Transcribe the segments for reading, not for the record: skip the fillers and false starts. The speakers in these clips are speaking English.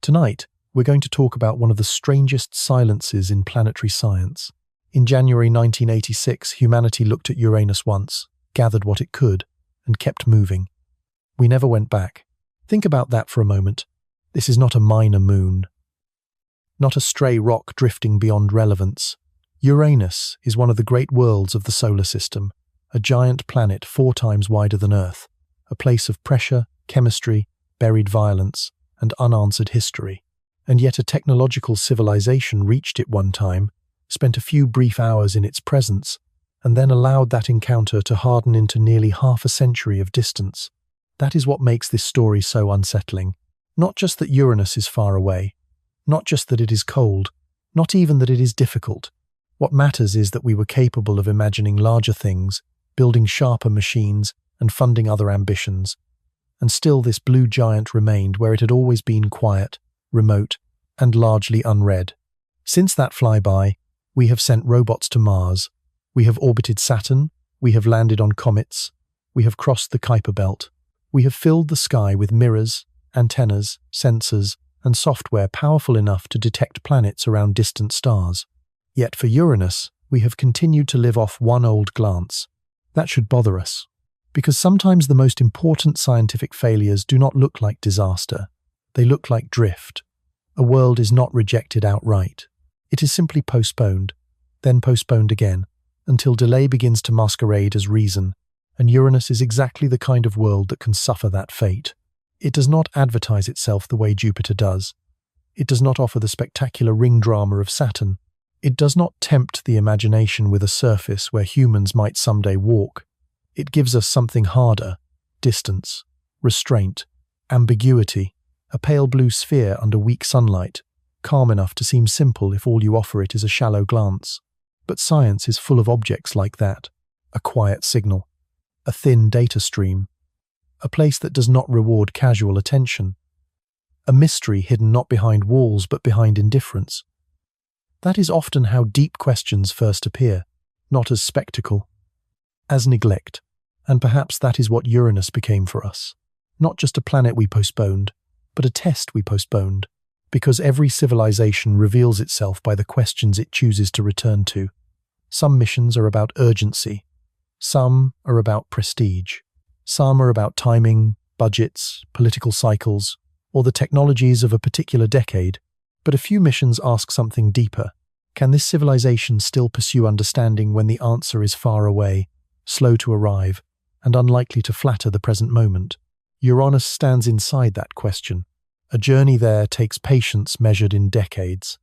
Tonight, we're going to talk about one of the strangest silences in planetary science. In January 1986, humanity looked at Uranus once, gathered what it could, and kept moving. We never went back. Think about that for a moment. This is not a minor moon. Not a stray rock drifting beyond relevance. Uranus is one of the great worlds of the solar system, a giant planet 4 times wider than Earth, a place of pressure, chemistry, buried violence, and unanswered history. And yet a technological civilization reached it one time, spent a few brief hours in its presence, and then allowed that encounter to harden into nearly half a century of distance. That is what makes this story so unsettling. Not just that Uranus is far away, not just that it is cold, not even that it is difficult. What matters is that we were capable of imagining larger things, building sharper machines, and funding other ambitions. And still this blue giant remained where it had always been, quiet, remote, and largely unread. Since that flyby, we have sent robots to Mars, we have orbited Saturn, we have landed on comets, we have crossed the Kuiper Belt, we have filled the sky with mirrors, antennas, sensors, and software powerful enough to detect planets around distant stars. Yet for Uranus, we have continued to live off one old glance. That should bother us, because sometimes the most important scientific failures do not look like disaster. They look like drift. A world is not rejected outright. It is simply postponed, then postponed again, until delay begins to masquerade as reason, and Uranus is exactly the kind of world that can suffer that fate. It does not advertise itself the way Jupiter does. It does not offer the spectacular ring drama of Saturn. It does not tempt the imagination with a surface where humans might someday walk. It gives us something harder: distance, restraint, ambiguity, a pale blue sphere under weak sunlight, calm enough to seem simple if all you offer it is a shallow glance. But science is full of objects like that: a quiet signal, a thin data stream, a place that does not reward casual attention, a mystery hidden not behind walls but behind indifference. That is often how deep questions first appear, not as spectacle, as neglect. And perhaps that is what Uranus became for us. Not just a planet we postponed, but a test we postponed, because every civilization reveals itself by the questions it chooses to return to. Some missions are about urgency, some are about prestige, some are about timing, budgets, political cycles, or the technologies of a particular decade. But a few missions ask something deeper. Can this civilization still pursue understanding when the answer is far away, slow to arrive, and unlikely to flatter the present moment? Uranus stands inside that question. A journey there takes patience measured in decades.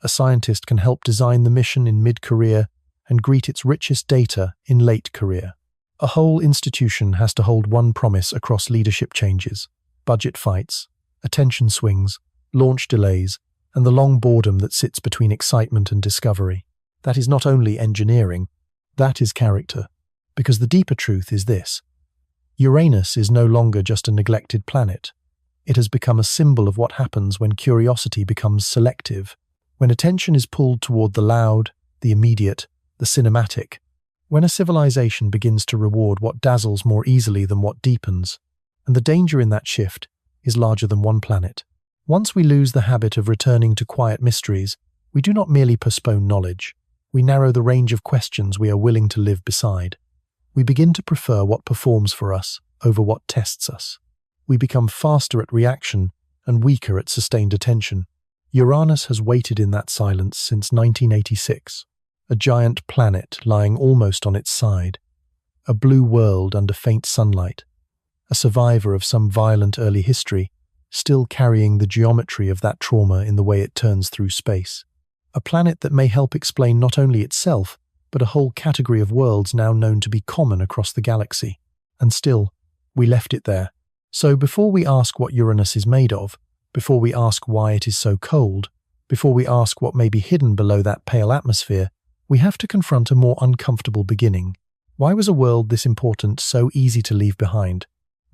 A scientist can help design the mission in mid-career and greet its richest data in late career. A whole institution has to hold one promise across leadership changes, budget fights, attention swings, launch delays, and the long boredom that sits between excitement and discovery. That is not only engineering, that is character. Because the deeper truth is this: Uranus is no longer just a neglected planet. It has become a symbol of what happens when curiosity becomes selective, when attention is pulled toward the loud, the immediate, the cinematic, when a civilization begins to reward what dazzles more easily than what deepens. And the danger in that shift is larger than one planet. Once we lose the habit of returning to quiet mysteries, we do not merely postpone knowledge. We narrow the range of questions we are willing to live beside. We begin to prefer what performs for us over what tests us. We become faster at reaction and weaker at sustained attention. Uranus has waited in that silence since 1986, a giant planet lying almost on its side, a blue world under faint sunlight, a survivor of some violent early history, still carrying the geometry of that trauma in the way it turns through space. A planet that may help explain not only itself, but a whole category of worlds now known to be common across the galaxy. And still, we left it there. So before we ask what Uranus is made of, before we ask why it is so cold, before we ask what may be hidden below that pale atmosphere, we have to confront a more uncomfortable beginning. Why was a world this important so easy to leave behind?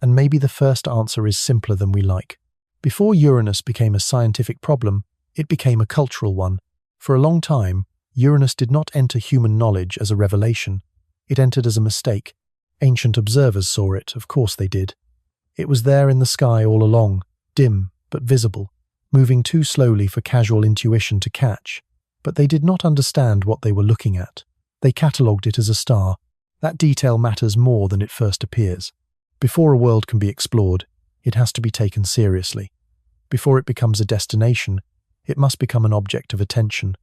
And maybe the first answer is simpler than we like. Before Uranus became a scientific problem, it became a cultural one. For a long time, Uranus did not enter human knowledge as a revelation. It entered as a mistake. Ancient observers saw it, of course they did. It was there in the sky all along, dim but visible, moving too slowly for casual intuition to catch, but they did not understand what they were looking at. They catalogued it as a star. That detail matters more than it first appears. Before a world can be explored, it has to be taken seriously. Before it becomes a destination, it must become an object of attention.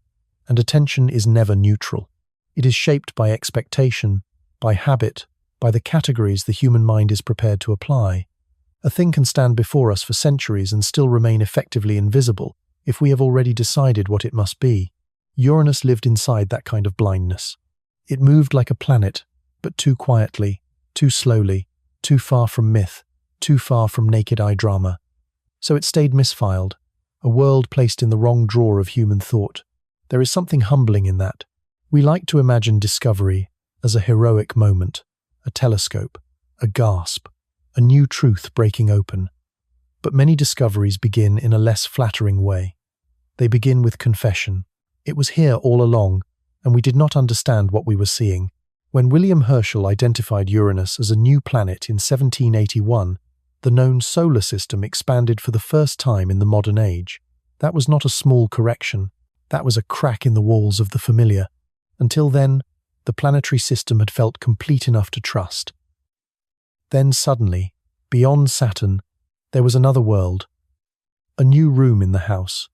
And attention is never neutral. It is shaped by expectation, by habit, by the categories the human mind is prepared to apply. A thing can stand before us for centuries and still remain effectively invisible if we have already decided what it must be. Uranus lived inside that kind of blindness. It moved like a planet, but too quietly, too slowly, too far from myth, too far from naked-eye drama. So it stayed misfiled, a world placed in the wrong drawer of human thought. There is something humbling in that. We like to imagine discovery as a heroic moment, a telescope, a gasp, a new truth breaking open. But many discoveries begin in a less flattering way. They begin with confession. It was here all along, and we did not understand what we were seeing. When William Herschel identified Uranus as a new planet in 1781, the known solar system expanded for the first time in the modern age. That was not a small correction. That was a crack in the walls of the familiar. Until then, the planetary system had felt complete enough to trust. Then suddenly, beyond Saturn, there was another world. A new room in the house.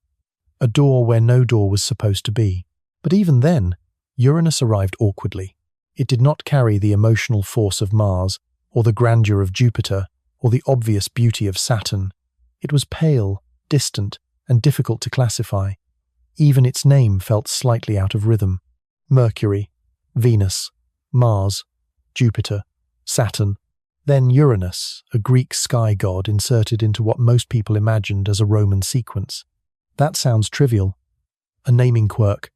A door where no door was supposed to be. But even then, Uranus arrived awkwardly. It did not carry the emotional force of Mars, or the grandeur of Jupiter, or the obvious beauty of Saturn. It was pale, distant, and difficult to classify. Even its name felt slightly out of rhythm. Mercury, Venus, Mars, Jupiter, Saturn. Then Uranus, a Greek sky god inserted into what most people imagined as a Roman sequence. That sounds trivial. A naming quirk,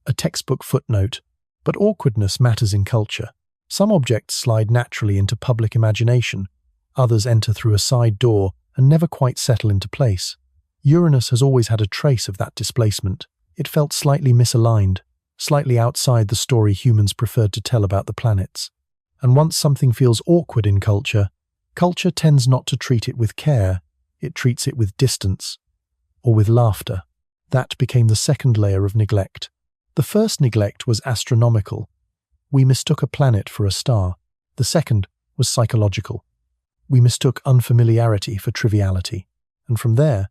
a textbook footnote, but awkwardness matters in culture. Some objects slide naturally into public imagination, others enter through a side door and never quite settle into place. Uranus has always had a trace of that displacement. It felt slightly misaligned, slightly outside the story humans preferred to tell about the planets. And once something feels awkward in culture, culture tends not to treat it with care, it treats it with distance, or with laughter. That became the second layer of neglect. The first neglect was astronomical. We mistook a planet for a star. The second was psychological. We mistook unfamiliarity for triviality. And from there,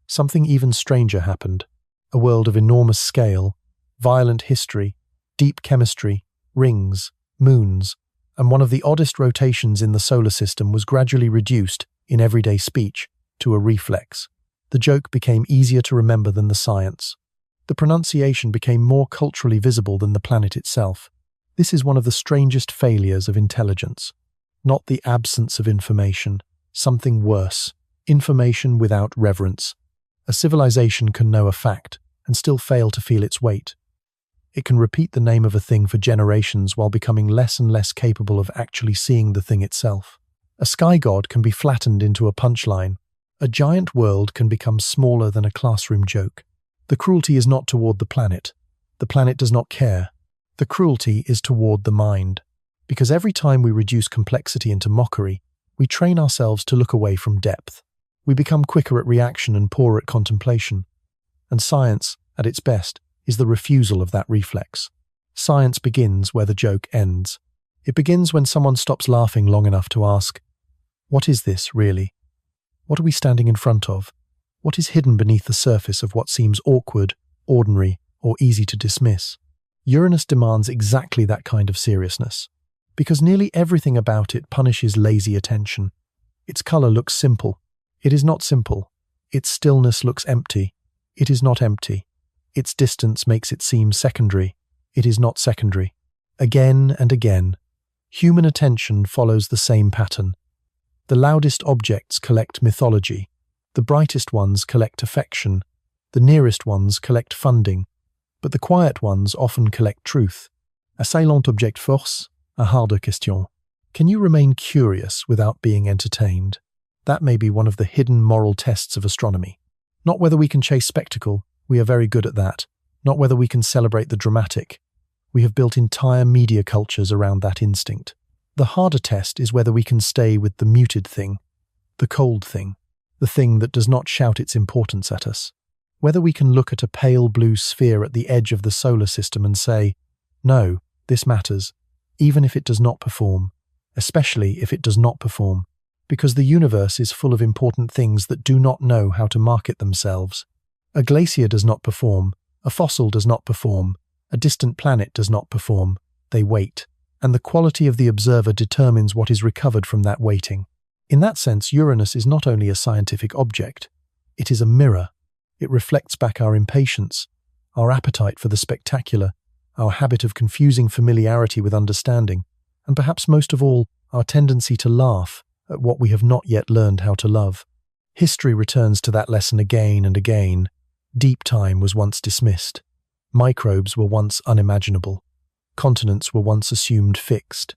something even stranger happened. A world of enormous scale, violent history, deep chemistry, rings, moons, and one of the oddest rotations in the solar system was gradually reduced, in everyday speech, to a reflex. The joke became easier to remember than the science. The pronunciation became more culturally visible than the planet itself. This is one of the strangest failures of intelligence. Not the absence of information, something worse. Information without reverence. A civilization can know a fact and still fail to feel its weight. It can repeat the name of a thing for generations while becoming less and less capable of actually seeing the thing itself. A sky god can be flattened into a punchline. A giant world can become smaller than a classroom joke. The cruelty is not toward the planet. The planet does not care. The cruelty is toward the mind. Because every time we reduce complexity into mockery, we train ourselves to look away from depth. We become quicker at reaction and poorer at contemplation. And science, at its best, is the refusal of that reflex. Science begins where the joke ends. It begins when someone stops laughing long enough to ask, what is this, really? What are we standing in front of? What is hidden beneath the surface of what seems awkward, ordinary, or easy to dismiss? Uranus demands exactly that kind of seriousness, because nearly everything about it punishes lazy attention. Its color looks simple. It is not simple. Its stillness looks empty. It is not empty. Its distance makes it seem secondary. It is not secondary. Again and again, human attention follows the same pattern. The loudest objects collect mythology. The brightest ones collect affection. The nearest ones collect funding. But the quiet ones often collect truth. A silent object force, a harder question. Can you remain curious without being entertained? That may be one of the hidden moral tests of astronomy. Not whether we can chase spectacle, we are very good at that. Not whether we can celebrate the dramatic. We have built entire media cultures around that instinct. The harder test is whether we can stay with the muted thing, the cold thing. the thing that does not shout its importance at us. Whether we can look at a pale blue sphere at the edge of the solar system and say, "No, this matters," even if it does not perform, especially if it does not perform, because the universe is full of important things that do not know how to market themselves. A glacier does not perform, a fossil does not perform, a distant planet does not perform. They wait, and the quality of the observer determines what is recovered from that waiting. In that sense, Uranus is not only a scientific object, it is a mirror. It reflects back our impatience, our appetite for the spectacular, our habit of confusing familiarity with understanding, and perhaps most of all, our tendency to laugh at what we have not yet learned how to love. History returns to that lesson again and again. Deep time was once dismissed. Microbes were once unimaginable. Continents were once assumed fixed.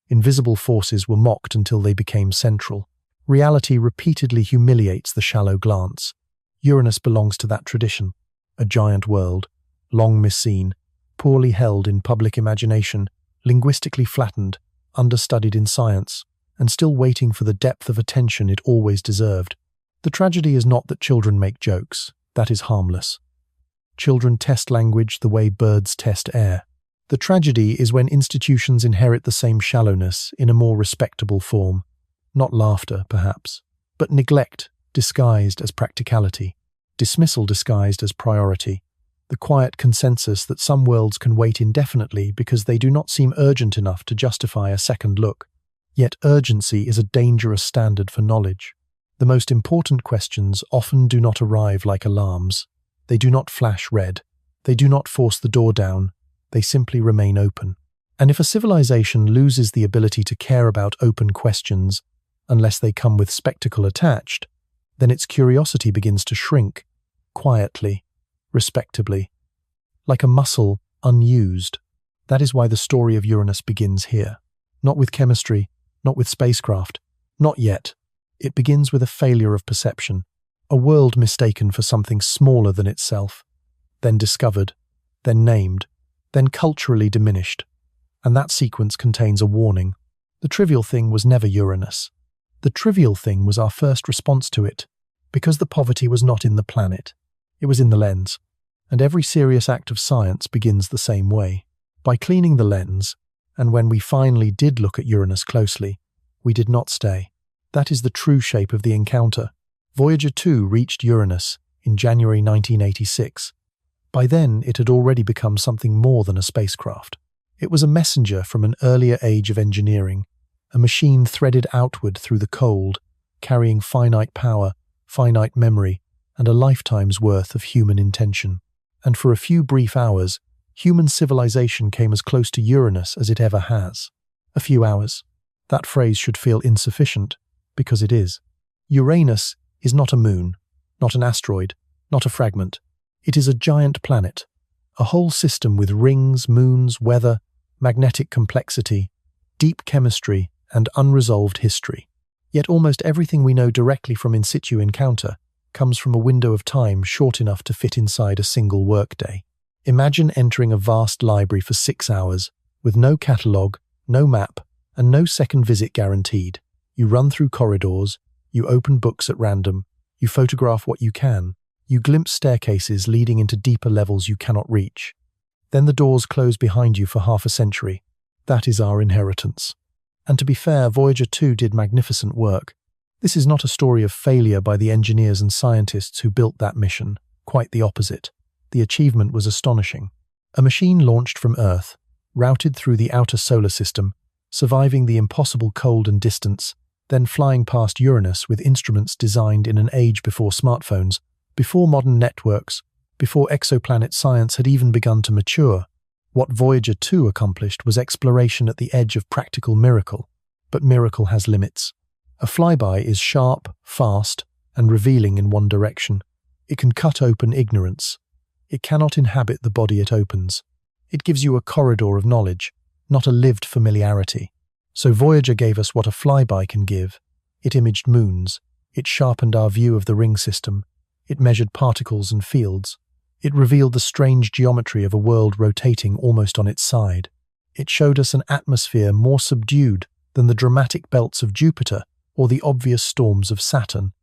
Invisible forces were mocked until they became central. Reality repeatedly humiliates the shallow glance. Uranus belongs to that tradition, a giant world, long misseen, poorly held in public imagination, linguistically flattened, understudied in science, and still waiting for the depth of attention it always deserved. The tragedy is not that children make jokes. That is harmless. Children test language the way birds test air. The tragedy is when institutions inherit the same shallowness in a more respectable form. Not laughter, perhaps, but neglect disguised as practicality, dismissal disguised as priority, the quiet consensus that some worlds can wait indefinitely because they do not seem urgent enough to justify a second look. Yet urgency is a dangerous standard for knowledge. The most important questions often do not arrive like alarms. They do not flash red. They do not force the door down. They simply remain open. And if a civilization loses the ability to care about open questions, unless they come with spectacle attached, then its curiosity begins to shrink, quietly, respectably, like a muscle unused. That is why the story of Uranus begins here. Not with chemistry, not with spacecraft, not yet. It begins with a failure of perception, a world mistaken for something smaller than itself, then discovered, then named, then culturally diminished. And that sequence contains a warning. The trivial thing was never Uranus. The trivial thing was our first response to it, because the poverty was not in the planet. It was in the lens. And every serious act of science begins the same way, by cleaning the lens, and when we finally did look at Uranus closely, we did not stay. That is the true shape of the encounter. Voyager 2 reached Uranus in January 1986. By then, it had already become something more than a spacecraft. It was a messenger from an earlier age of engineering, a machine threaded outward through the cold, carrying finite power, finite memory, and a lifetime's worth of human intention. And for a few brief hours, human civilization came as close to Uranus as it ever has. A few hours. That phrase should feel insufficient, because it is. Uranus is not a moon, not an asteroid, not a fragment. It is a giant planet, a whole system with rings, moons, weather, magnetic complexity, deep chemistry, and unresolved history. Yet almost everything we know directly from in situ encounter comes from a window of time short enough to fit inside a single workday. Imagine entering a vast library for 6 hours, with no catalogue, no map, and no second visit guaranteed. You run through corridors, you open books at random, you photograph what you can, you glimpse staircases leading into deeper levels you cannot reach. Then the doors close behind you for half a century. That is our inheritance. And to be fair, Voyager 2 did magnificent work. This is not a story of failure by the engineers and scientists who built that mission. Quite the opposite. The achievement was astonishing. A machine launched from Earth, routed through the outer solar system, surviving the impossible cold and distance, then flying past Uranus with instruments designed in an age before smartphones, before modern networks, before exoplanet science had even begun to mature. What Voyager 2 accomplished was exploration at the edge of practical miracle. But miracle has limits. A flyby is sharp, fast, and revealing in one direction. It can cut open ignorance. It cannot inhabit the body it opens. It gives you a corridor of knowledge, not a lived familiarity. So Voyager gave us what a flyby can give. It imaged moons. It sharpened our view of the ring system. It measured particles and fields. It revealed the strange geometry of a world rotating almost on its side. It showed us an atmosphere more subdued than the dramatic belts of Jupiter or the obvious storms of Saturn.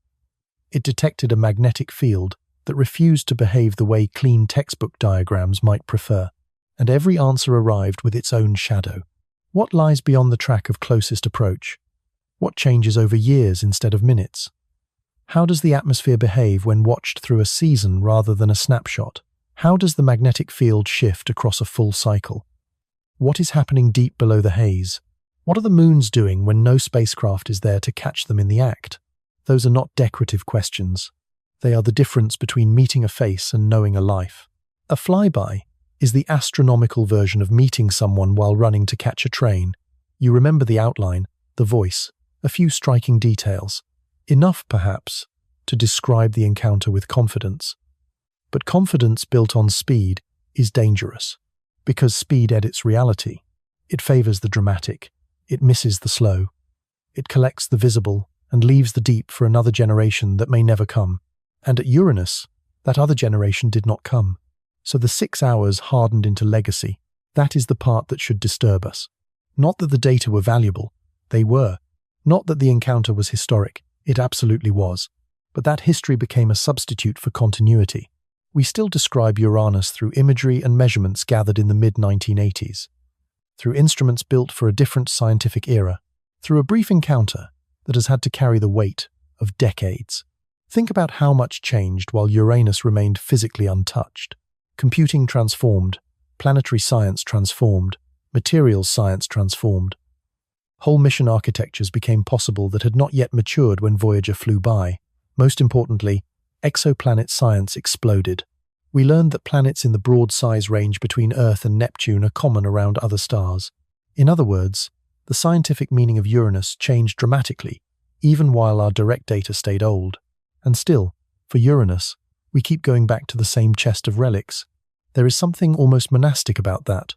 It detected a magnetic field that refused to behave the way clean textbook diagrams might prefer, and every answer arrived with its own shadow. What lies beyond the track of closest approach? What changes over years instead of minutes? How does the atmosphere behave when watched through a season rather than a snapshot? How does the magnetic field shift across a full cycle? What is happening deep below the haze? What are the moons doing when no spacecraft is there to catch them in the act? Those are not decorative questions. They are the difference between meeting a face and knowing a life. A flyby is the astronomical version of meeting someone while running to catch a train. You remember the outline, the voice, a few striking details. Enough, perhaps, to describe the encounter with confidence. But confidence built on speed is dangerous, because speed edits reality. It favors the dramatic. It misses the slow. It collects the visible and leaves the deep for another generation that may never come. And at Uranus, that other generation did not come. So the 6 hours hardened into legacy. That is the part that should disturb us. Not that the data were valuable. They were. Not that the encounter was historic. It absolutely was. But that history became a substitute for continuity. We still describe Uranus through imagery and measurements gathered in the mid-1980s, through instruments built for a different scientific era, through a brief encounter that has had to carry the weight of decades. Think about how much changed while Uranus remained physically untouched. Computing transformed, planetary science transformed, materials science transformed. Whole mission architectures became possible that had not yet matured when Voyager flew by. Most importantly, exoplanet science exploded. We learned that planets in the broad size range between Earth and Neptune are common around other stars. In other words, the scientific meaning of Uranus changed dramatically, even while our direct data stayed old. And still, for Uranus, we keep going back to the same chest of relics. There is something almost monastic about that.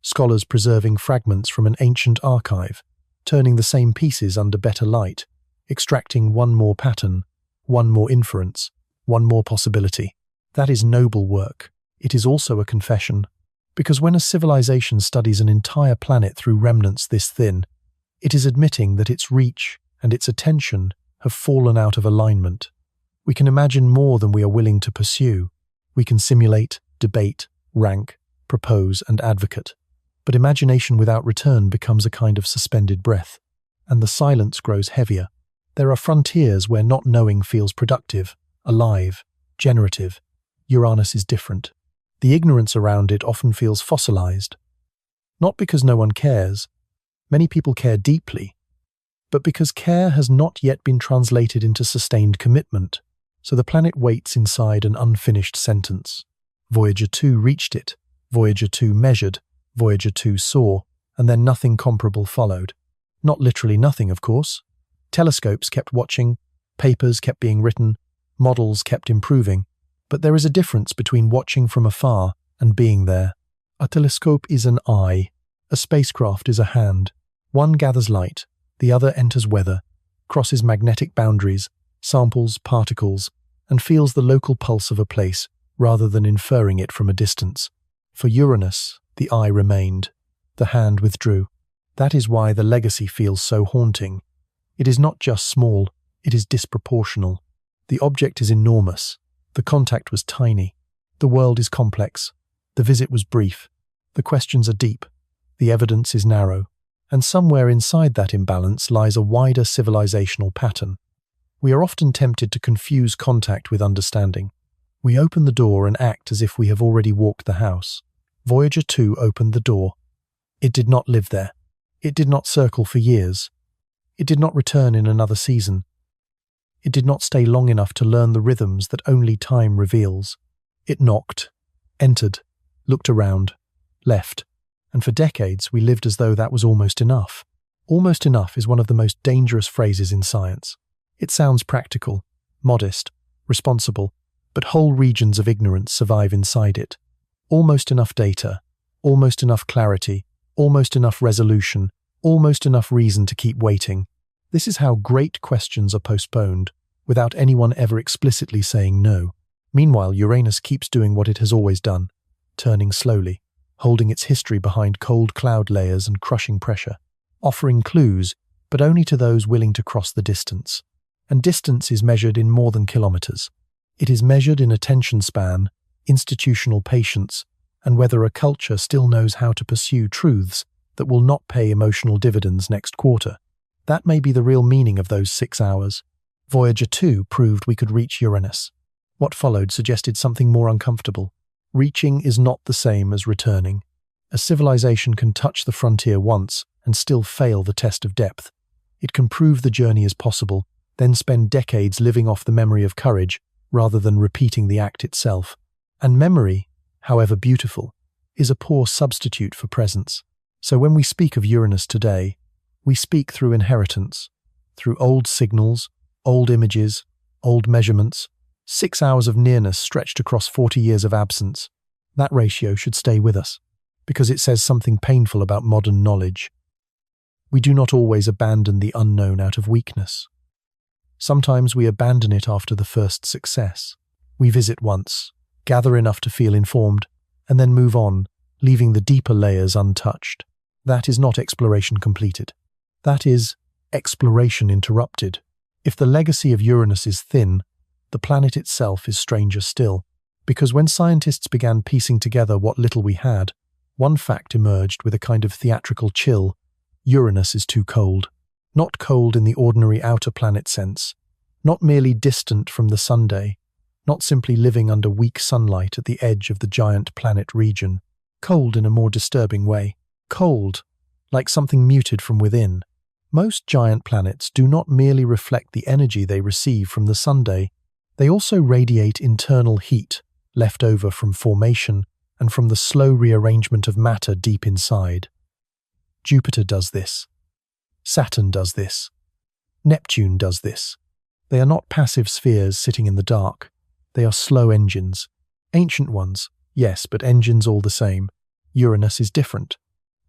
Scholars preserving fragments from an ancient archive, turning the same pieces under better light, extracting one more pattern, one more inference, one more possibility. That is noble work. It is also a confession. Because when a civilization studies an entire planet through remnants this thin, it is admitting that its reach and its attention have fallen out of alignment. We can imagine more than we are willing to pursue. We can simulate, debate, rank, propose, and advocate. But imagination without return becomes a kind of suspended breath, and the silence grows heavier. There are frontiers where not knowing feels productive, alive, generative. Uranus is different. The ignorance around it often feels fossilized. Not because no one cares. Many people care deeply, but because care has not yet been translated into sustained commitment. So the planet waits inside an unfinished sentence. Voyager 2 reached it. Voyager 2 measured. Voyager 2 saw, and then nothing comparable followed. Not literally nothing, of course. Telescopes kept watching, papers kept being written, models kept improving. But there is a difference between watching from afar and being there. A telescope is an eye. A spacecraft is a hand. One gathers light, the other enters weather, crosses magnetic boundaries, samples particles, and feels the local pulse of a place rather than inferring it from a distance. For Uranus, the eye remained. The hand withdrew. That is why the legacy feels so haunting. It is not just small, it is disproportional. The object is enormous. The contact was tiny. The world is complex. The visit was brief. The questions are deep. The evidence is narrow. And somewhere inside that imbalance lies a wider civilizational pattern. We are often tempted to confuse contact with understanding. We open the door and act as if we have already walked the house. Voyager 2 opened the door. It did not live there. It did not circle for years. It did not return in another season. It did not stay long enough to learn the rhythms that only time reveals. It knocked, entered, looked around, left, and for decades we lived as though that was almost enough. Almost enough is one of the most dangerous phrases in science. It sounds practical, modest, responsible, but whole regions of ignorance survive inside it. Almost enough data, almost enough clarity, almost enough resolution, almost enough reason to keep waiting. This is how great questions are postponed, without anyone ever explicitly saying no. Meanwhile, Uranus keeps doing what it has always done, turning slowly, holding its history behind cold cloud layers and crushing pressure, offering clues, but only to those willing to cross the distance. And distance is measured in more than kilometers. It is measured in attention span, institutional patience, and whether a culture still knows how to pursue truths that will not pay emotional dividends next quarter. That may be the real meaning of those 6 hours. Voyager 2 proved we could reach Uranus. What followed suggested something more uncomfortable. Reaching is not the same as returning. A civilization can touch the frontier once and still fail the test of depth. It can prove the journey is possible, then spend decades living off the memory of courage rather than repeating the act itself. And memory, however beautiful, is a poor substitute for presence. So when we speak of Uranus today, we speak through inheritance, through old signals, old images, old measurements, 6 hours of nearness stretched across 40 years of absence. That ratio should stay with us, because it says something painful about modern knowledge. We do not always abandon the unknown out of weakness. Sometimes we abandon it after the first success. We visit once, gather enough to feel informed, and then move on, leaving the deeper layers untouched. That is not exploration completed. That is exploration interrupted. If the legacy of Uranus is thin, the planet itself is stranger still, because when scientists began piecing together what little we had, one fact emerged with a kind of theatrical chill: Uranus is too cold. Not cold in the ordinary outer planet sense, not merely distant from the Sunday, not simply living under weak sunlight at the edge of the giant planet region. Cold in a more disturbing way. Cold, like something muted from within. Most giant planets do not merely reflect the energy they receive from the Sunday, they also radiate internal heat, left over from formation and from the slow rearrangement of matter deep inside. Jupiter does this. Saturn does this. Neptune does this. They are not passive spheres sitting in the dark. They are slow engines. Ancient ones, yes, but engines all the same. Uranus is different.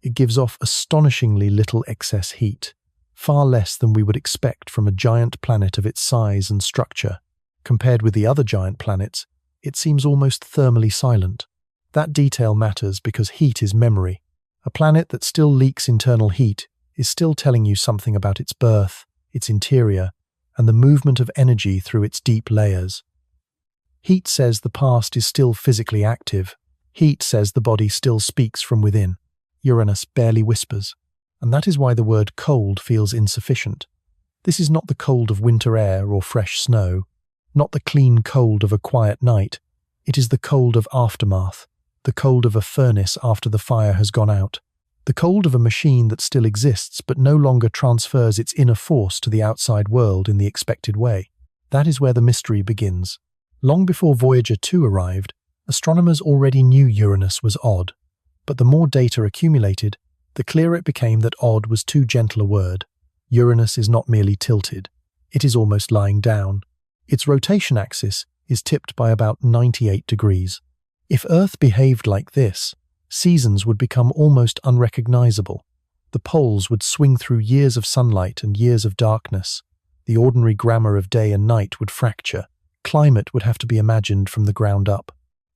It gives off astonishingly little excess heat, far less than we would expect from a giant planet of its size and structure. Compared with the other giant planets, it seems almost thermally silent. That detail matters because heat is memory. A planet that still leaks internal heat is still telling you something about its birth, its interior, and the movement of energy through its deep layers. Heat says the past is still physically active. Heat says the body still speaks from within. Uranus barely whispers, and that is why the word cold feels insufficient. This is not the cold of winter air or fresh snow, not the clean cold of a quiet night. It is the cold of aftermath, the cold of a furnace after the fire has gone out. The cold of a machine that still exists but no longer transfers its inner force to the outside world in the expected way. That is where the mystery begins. Long before Voyager 2 arrived, astronomers already knew Uranus was odd, but the more data accumulated, the clearer it became that odd was too gentle a word. Uranus is not merely tilted, it is almost lying down. Its rotation axis is tipped by about 98 degrees. If Earth behaved like this, seasons would become almost unrecognizable. The poles would swing through years of sunlight and years of darkness. The ordinary grammar of day and night would fracture. Climate would have to be imagined from the ground up.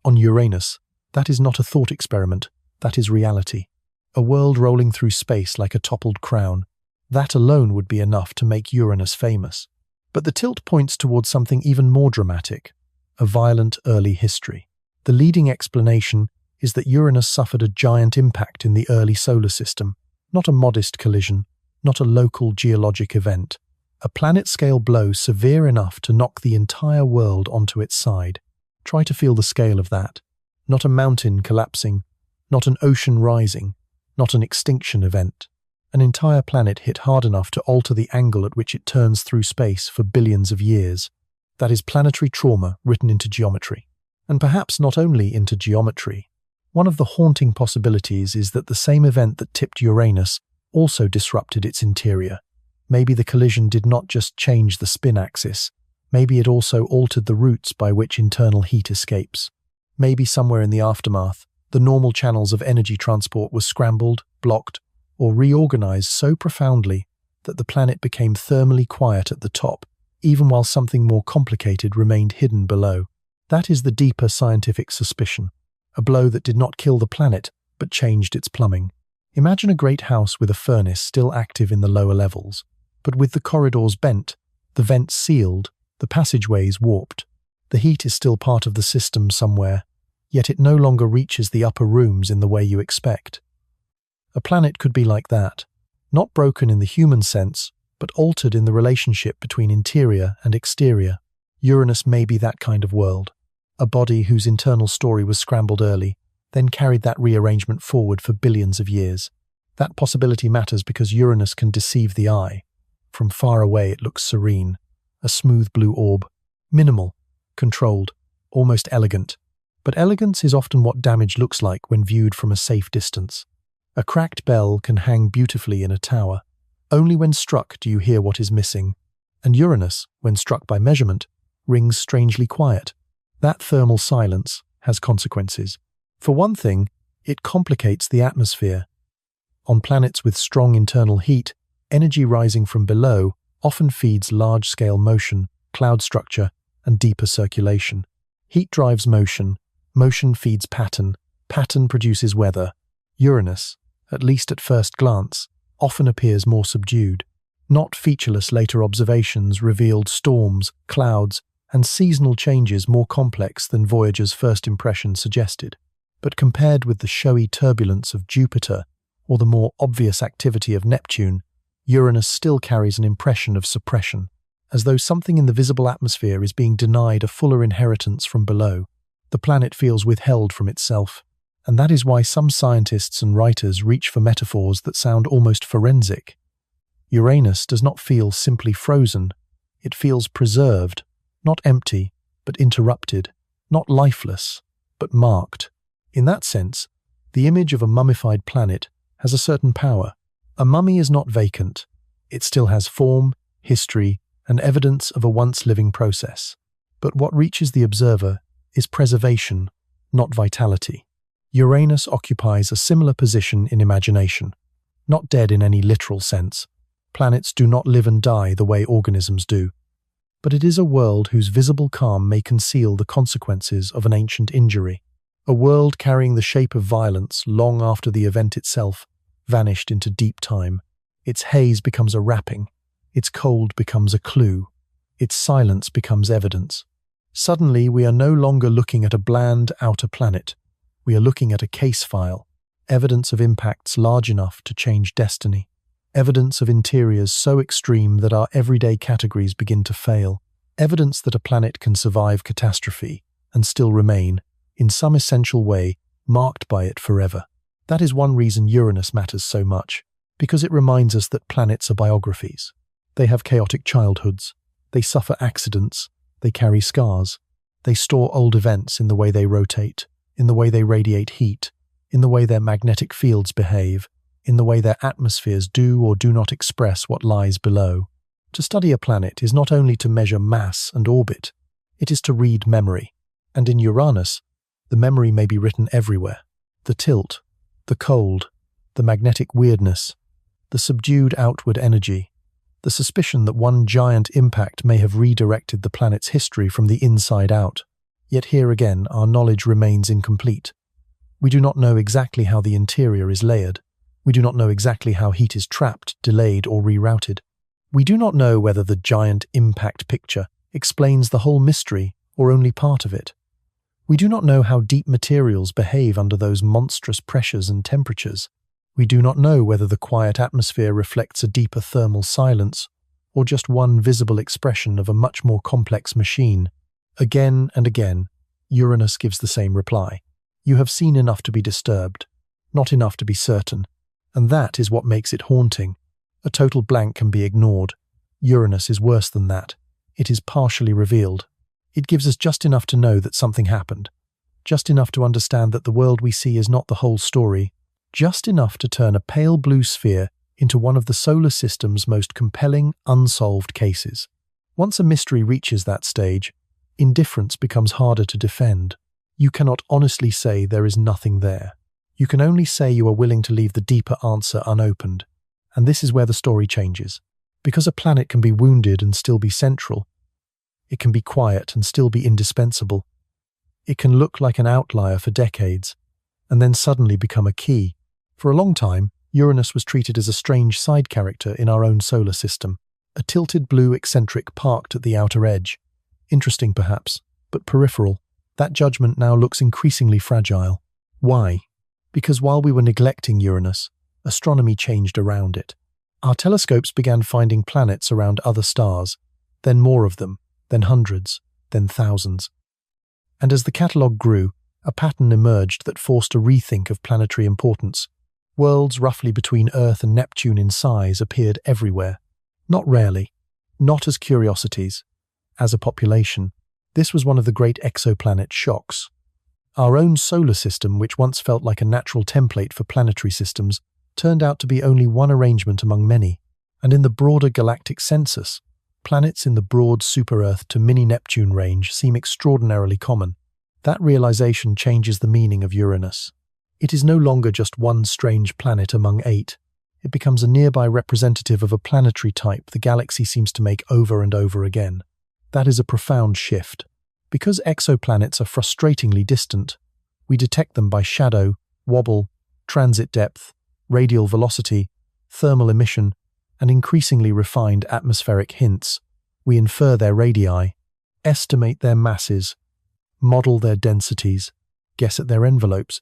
On Uranus, that is not a thought experiment, that is reality. A world rolling through space like a toppled crown. That alone would be enough to make Uranus famous. But the tilt points towards something even more dramatic: a violent early history. The leading explanation is that Uranus suffered a giant impact in the early solar system, not a modest collision, not a local geologic event. A planet-scale blow severe enough to knock the entire world onto its side. Try to feel the scale of that. Not a mountain collapsing, not an ocean rising, not an extinction event. An entire planet hit hard enough to alter the angle at which it turns through space for billions of years. That is planetary trauma written into geometry. And perhaps not only into geometry. One of the haunting possibilities is that the same event that tipped Uranus also disrupted its interior. Maybe the collision did not just change the spin axis. Maybe it also altered the routes by which internal heat escapes. Maybe somewhere in the aftermath, the normal channels of energy transport were scrambled, blocked, or reorganized so profoundly that the planet became thermally quiet at the top, even while something more complicated remained hidden below. That is the deeper scientific suspicion. A blow that did not kill the planet, but changed its plumbing. Imagine a great house with a furnace still active in the lower levels, but with the corridors bent, The vents sealed, the passageways warped. The heat is still part of the system somewhere, yet it no longer reaches the upper rooms in the way you expect. A planet could be like that, not broken in the human sense, but altered in the relationship between interior and exterior. Uranus may be that kind of world, a body whose internal story was scrambled early, then carried that rearrangement forward for billions of years. That possibility matters because Uranus can deceive the eye. From far away it looks serene, a smooth blue orb, minimal, controlled, almost elegant. But elegance is often what damage looks like when viewed from a safe distance. A cracked bell can hang beautifully in a tower. Only when struck do you hear what is missing. And Uranus, when struck by measurement, rings strangely quiet. That thermal silence has consequences. For one thing, it complicates the atmosphere. On planets with strong internal heat, energy rising from below often feeds large-scale motion, cloud structure, and deeper circulation. Heat drives motion, motion feeds pattern, pattern produces weather. Uranus, at least at first glance, often appears more subdued. Not featureless later observations revealed storms, clouds, and seasonal changes more complex than Voyager's first impression suggested. But compared with the showy turbulence of Jupiter or the more obvious activity of Neptune, Uranus still carries an impression of suppression, as though something in the visible atmosphere is being denied a fuller inheritance from below. The planet feels withheld from itself, and that is why some scientists and writers reach for metaphors that sound almost forensic. Uranus does not feel simply frozen, it feels preserved, not empty, but interrupted, not lifeless, but marked. In that sense, the image of a mummified planet has a certain power. A mummy is not vacant. It still has form, history, and evidence of a once-living process. But what reaches the observer is preservation, not vitality. Uranus occupies a similar position in imagination. Not dead in any literal sense. Planets do not live and die the way organisms do. But it is a world whose visible calm may conceal the consequences of an ancient injury. A world carrying the shape of violence long after the event itself vanished into deep time. Its haze becomes a wrapping. Its cold becomes a clue. Its silence becomes evidence. Suddenly, we are no longer looking at a bland outer planet. We are looking at a case file, evidence of impacts large enough to change destiny, evidence of interiors so extreme that our everyday categories begin to fail, evidence that a planet can survive catastrophe and still remain, in some essential way, marked by it forever. That is one reason Uranus matters so much, because it reminds us that planets are biographies. They have chaotic childhoods, they suffer accidents, they carry scars, they store old events in the way they rotate, in the way they radiate heat, in the way their magnetic fields behave, in the way their atmospheres do or do not express what lies below. To study a planet is not only to measure mass and orbit, it is to read memory. And in Uranus, the memory may be written everywhere. The tilt, the cold, the magnetic weirdness, the subdued outward energy, the suspicion that one giant impact may have redirected the planet's history from the inside out. Yet here again, our knowledge remains incomplete. We do not know exactly how the interior is layered. We do not know exactly how heat is trapped, delayed, or rerouted. We do not know whether the giant impact picture explains the whole mystery or only part of it. We do not know how deep materials behave under those monstrous pressures and temperatures. We do not know whether the quiet atmosphere reflects a deeper thermal silence or just one visible expression of a much more complex machine. Again and again, Uranus gives the same reply. You have seen enough to be disturbed, not enough to be certain. And that is what makes it haunting. A total blank can be ignored. Uranus is worse than that. It is partially revealed. It gives us just enough to know that something happened, just enough to understand that the world we see is not the whole story, just enough to turn a pale blue sphere into one of the solar system's most compelling, unsolved cases. Once a mystery reaches that stage, indifference becomes harder to defend. You cannot honestly say there is nothing there. You can only say you are willing to leave the deeper answer unopened. And this is where the story changes. Because a planet can be wounded and still be central, it can be quiet and still be indispensable. It can look like an outlier for decades, and then suddenly become a key. For a long time, Uranus was treated as a strange side character in our own solar system, a tilted blue eccentric parked at the outer edge. Interesting perhaps, but peripheral. That judgment now looks increasingly fragile. Why? Because while we were neglecting Uranus, astronomy changed around it. Our telescopes began finding planets around other stars, then more of them, then hundreds, then thousands. And as the catalogue grew, a pattern emerged that forced a rethink of planetary importance. Worlds roughly between Earth and Neptune in size appeared everywhere. Not rarely, not as curiosities, as a population. This was one of the great exoplanet shocks. Our own solar system, which once felt like a natural template for planetary systems, turned out to be only one arrangement among many. And in the broader galactic census, planets in the broad super-Earth to mini-Neptune range seem extraordinarily common. That realization changes the meaning of Uranus. It is no longer just one strange planet among 8. It becomes a nearby representative of a planetary type the galaxy seems to make over and over again. That is a profound shift. Because exoplanets are frustratingly distant, we detect them by shadow, wobble, transit depth, radial velocity, thermal emission, and increasingly refined atmospheric hints. We infer their radii, estimate their masses, model their densities, guess at their envelopes,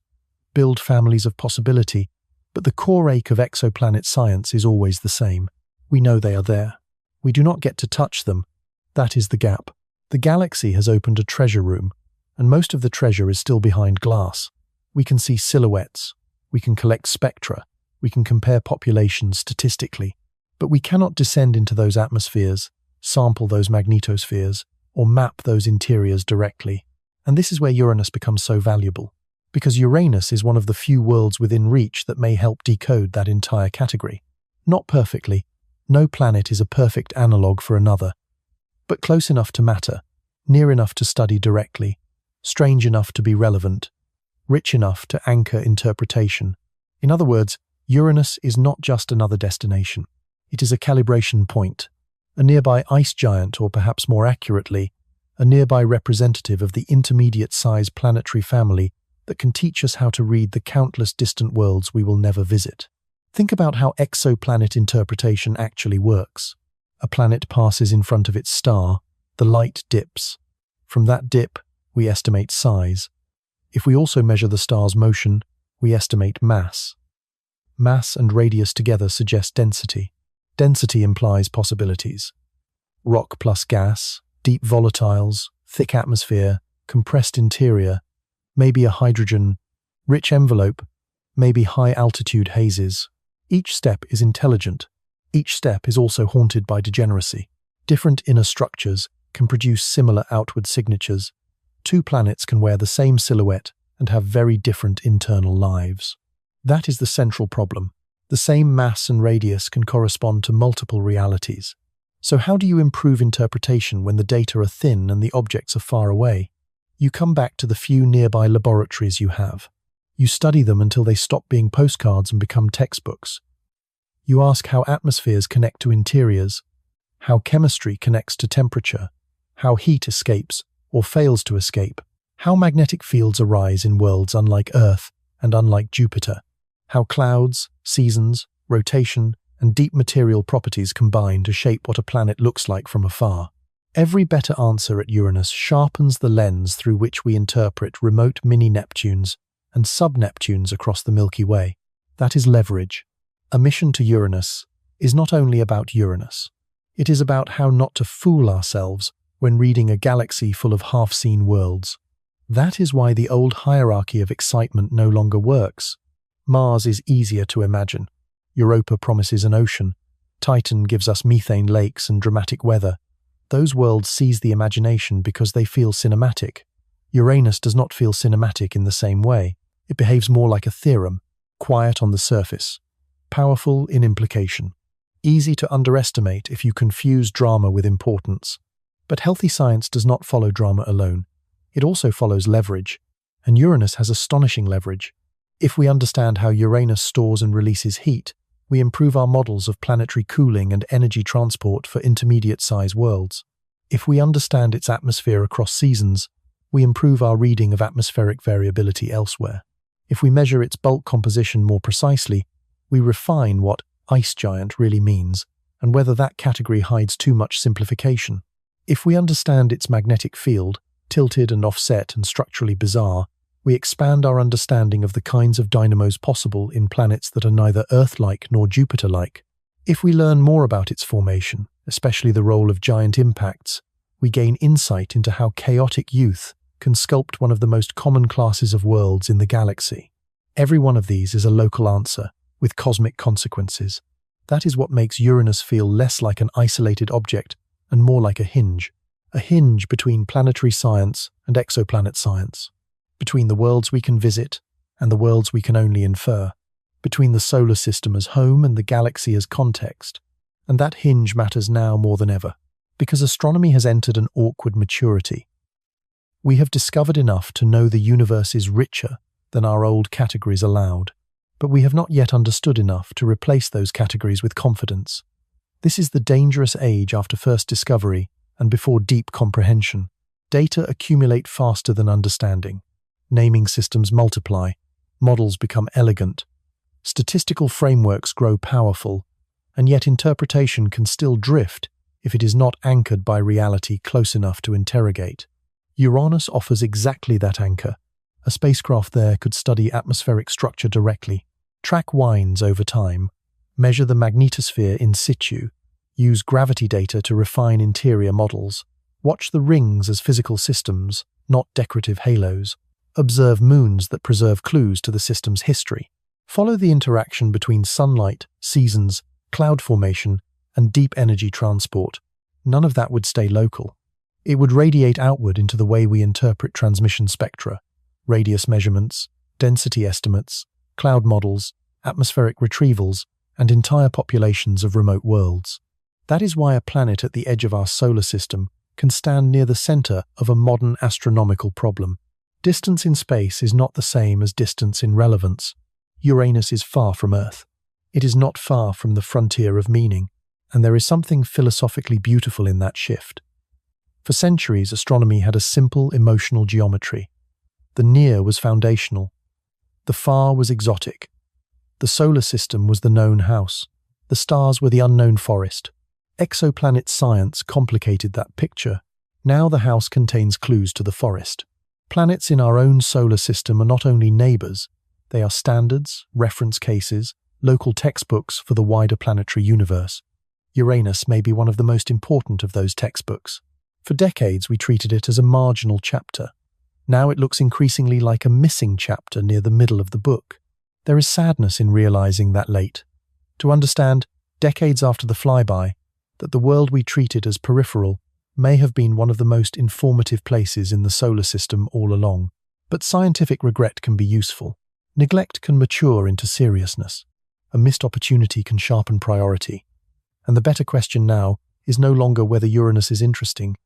build families of possibility, but the core ache of exoplanet science is always the same. We know they are there. We do not get to touch them. That is the gap. The galaxy has opened a treasure room, and most of the treasure is still behind glass. We can see silhouettes, we can collect spectra, we can compare populations statistically, but we cannot descend into those atmospheres, sample those magnetospheres, or map those interiors directly. And this is where Uranus becomes so valuable, because Uranus is one of the few worlds within reach that may help decode that entire category. Not perfectly, no planet is a perfect analogue for another, but close enough to matter, near enough to study directly, strange enough to be relevant, rich enough to anchor interpretation. In other words, Uranus is not just another destination. It is a calibration point, a nearby ice giant, or perhaps more accurately, a nearby representative of the intermediate-size planetary family that can teach us how to read the countless distant worlds we will never visit. Think about how exoplanet interpretation actually works. A planet passes in front of its star, the light dips. From that dip, we estimate size. If we also measure the star's motion, we estimate mass. Mass and radius together suggest density. Density implies possibilities. Rock plus gas, deep volatiles, thick atmosphere, compressed interior, maybe a hydrogen-rich envelope, maybe high-altitude hazes. Each step is intelligent. Each step is also haunted by degeneracy. Different inner structures can produce similar outward signatures. Two planets can wear the same silhouette and have very different internal lives. That is the central problem. The same mass and radius can correspond to multiple realities. So how do you improve interpretation when the data are thin and the objects are far away? You come back to the few nearby laboratories you have. You study them until they stop being postcards and become textbooks. You ask how atmospheres connect to interiors, how chemistry connects to temperature, how heat escapes or fails to escape, how magnetic fields arise in worlds unlike Earth and unlike Jupiter, how clouds, seasons, rotation, and deep material properties combine to shape what a planet looks like from afar. Every better answer at Uranus sharpens the lens through which we interpret remote mini-Neptunes and sub-Neptunes across the Milky Way. That is leverage. A mission to Uranus is not only about Uranus. It is about how not to fool ourselves when reading a galaxy full of half-seen worlds. That is why the old hierarchy of excitement no longer works. Mars is easier to imagine. Europa promises an ocean. Titan gives us methane lakes and dramatic weather. Those worlds seize the imagination because they feel cinematic. Uranus does not feel cinematic in the same way. It behaves more like a theorem, quiet on the surface, powerful in implication, easy to underestimate if you confuse drama with importance. But healthy science does not follow drama alone. It also follows leverage, and Uranus has astonishing leverage. If we understand how Uranus stores and releases heat, we improve our models of planetary cooling and energy transport for intermediate-size worlds. If we understand its atmosphere across seasons, we improve our reading of atmospheric variability elsewhere. If we measure its bulk composition more precisely, we refine what ice giant really means and whether that category hides too much simplification. If we understand its magnetic field, tilted and offset and structurally bizarre, we expand our understanding of the kinds of dynamos possible in planets that are neither Earth-like nor Jupiter-like. If we learn more about its formation, especially the role of giant impacts, we gain insight into how chaotic youth can sculpt one of the most common classes of worlds in the galaxy. Every one of these is a local answer, with cosmic consequences. That is what makes Uranus feel less like an isolated object and more like a hinge between planetary science and exoplanet science, between the worlds we can visit and the worlds we can only infer, between the solar system as home and the galaxy as context. And that hinge matters now more than ever, because astronomy has entered an awkward maturity. We have discovered enough to know the universe is richer than our old categories allowed, but we have not yet understood enough to replace those categories with confidence. This is the dangerous age after first discovery and before deep comprehension. Data accumulate faster than understanding. Naming systems multiply, models become elegant, statistical frameworks grow powerful, and yet interpretation can still drift if it is not anchored by reality close enough to interrogate. Uranus offers exactly that anchor. A spacecraft there could study atmospheric structure directly, track winds over time, measure the magnetosphere in situ, use gravity data to refine interior models, watch the rings as physical systems, not decorative halos, observe moons that preserve clues to the system's history, follow the interaction between sunlight, seasons, cloud formation, and deep energy transport. None of that would stay local. It would radiate outward into the way we interpret transmission spectra, radius measurements, density estimates, cloud models, atmospheric retrievals, and entire populations of remote worlds. That is why a planet at the edge of our solar system can stand near the center of a modern astronomical problem. Distance in space is not the same as distance in relevance. Uranus is far from Earth. It is not far from the frontier of meaning, and there is something philosophically beautiful in that shift. For centuries, astronomy had a simple emotional geometry. The near was foundational. The far was exotic. The solar system was the known house. The stars were the unknown forest. Exoplanet science complicated that picture. Now the house contains clues to the forest. Planets in our own solar system are not only neighbors, they are standards, reference cases, local textbooks for the wider planetary universe. Uranus may be one of the most important of those textbooks. For decades we treated it as a marginal chapter. Now it looks increasingly like a missing chapter near the middle of the book. There is sadness in realizing that late. To understand, decades after the flyby, that the world we treated as peripheral may have been one of the most informative places in the solar system all along. But scientific regret can be useful. Neglect can mature into seriousness. A missed opportunity can sharpen priority. And the better question now is no longer whether Uranus is interesting.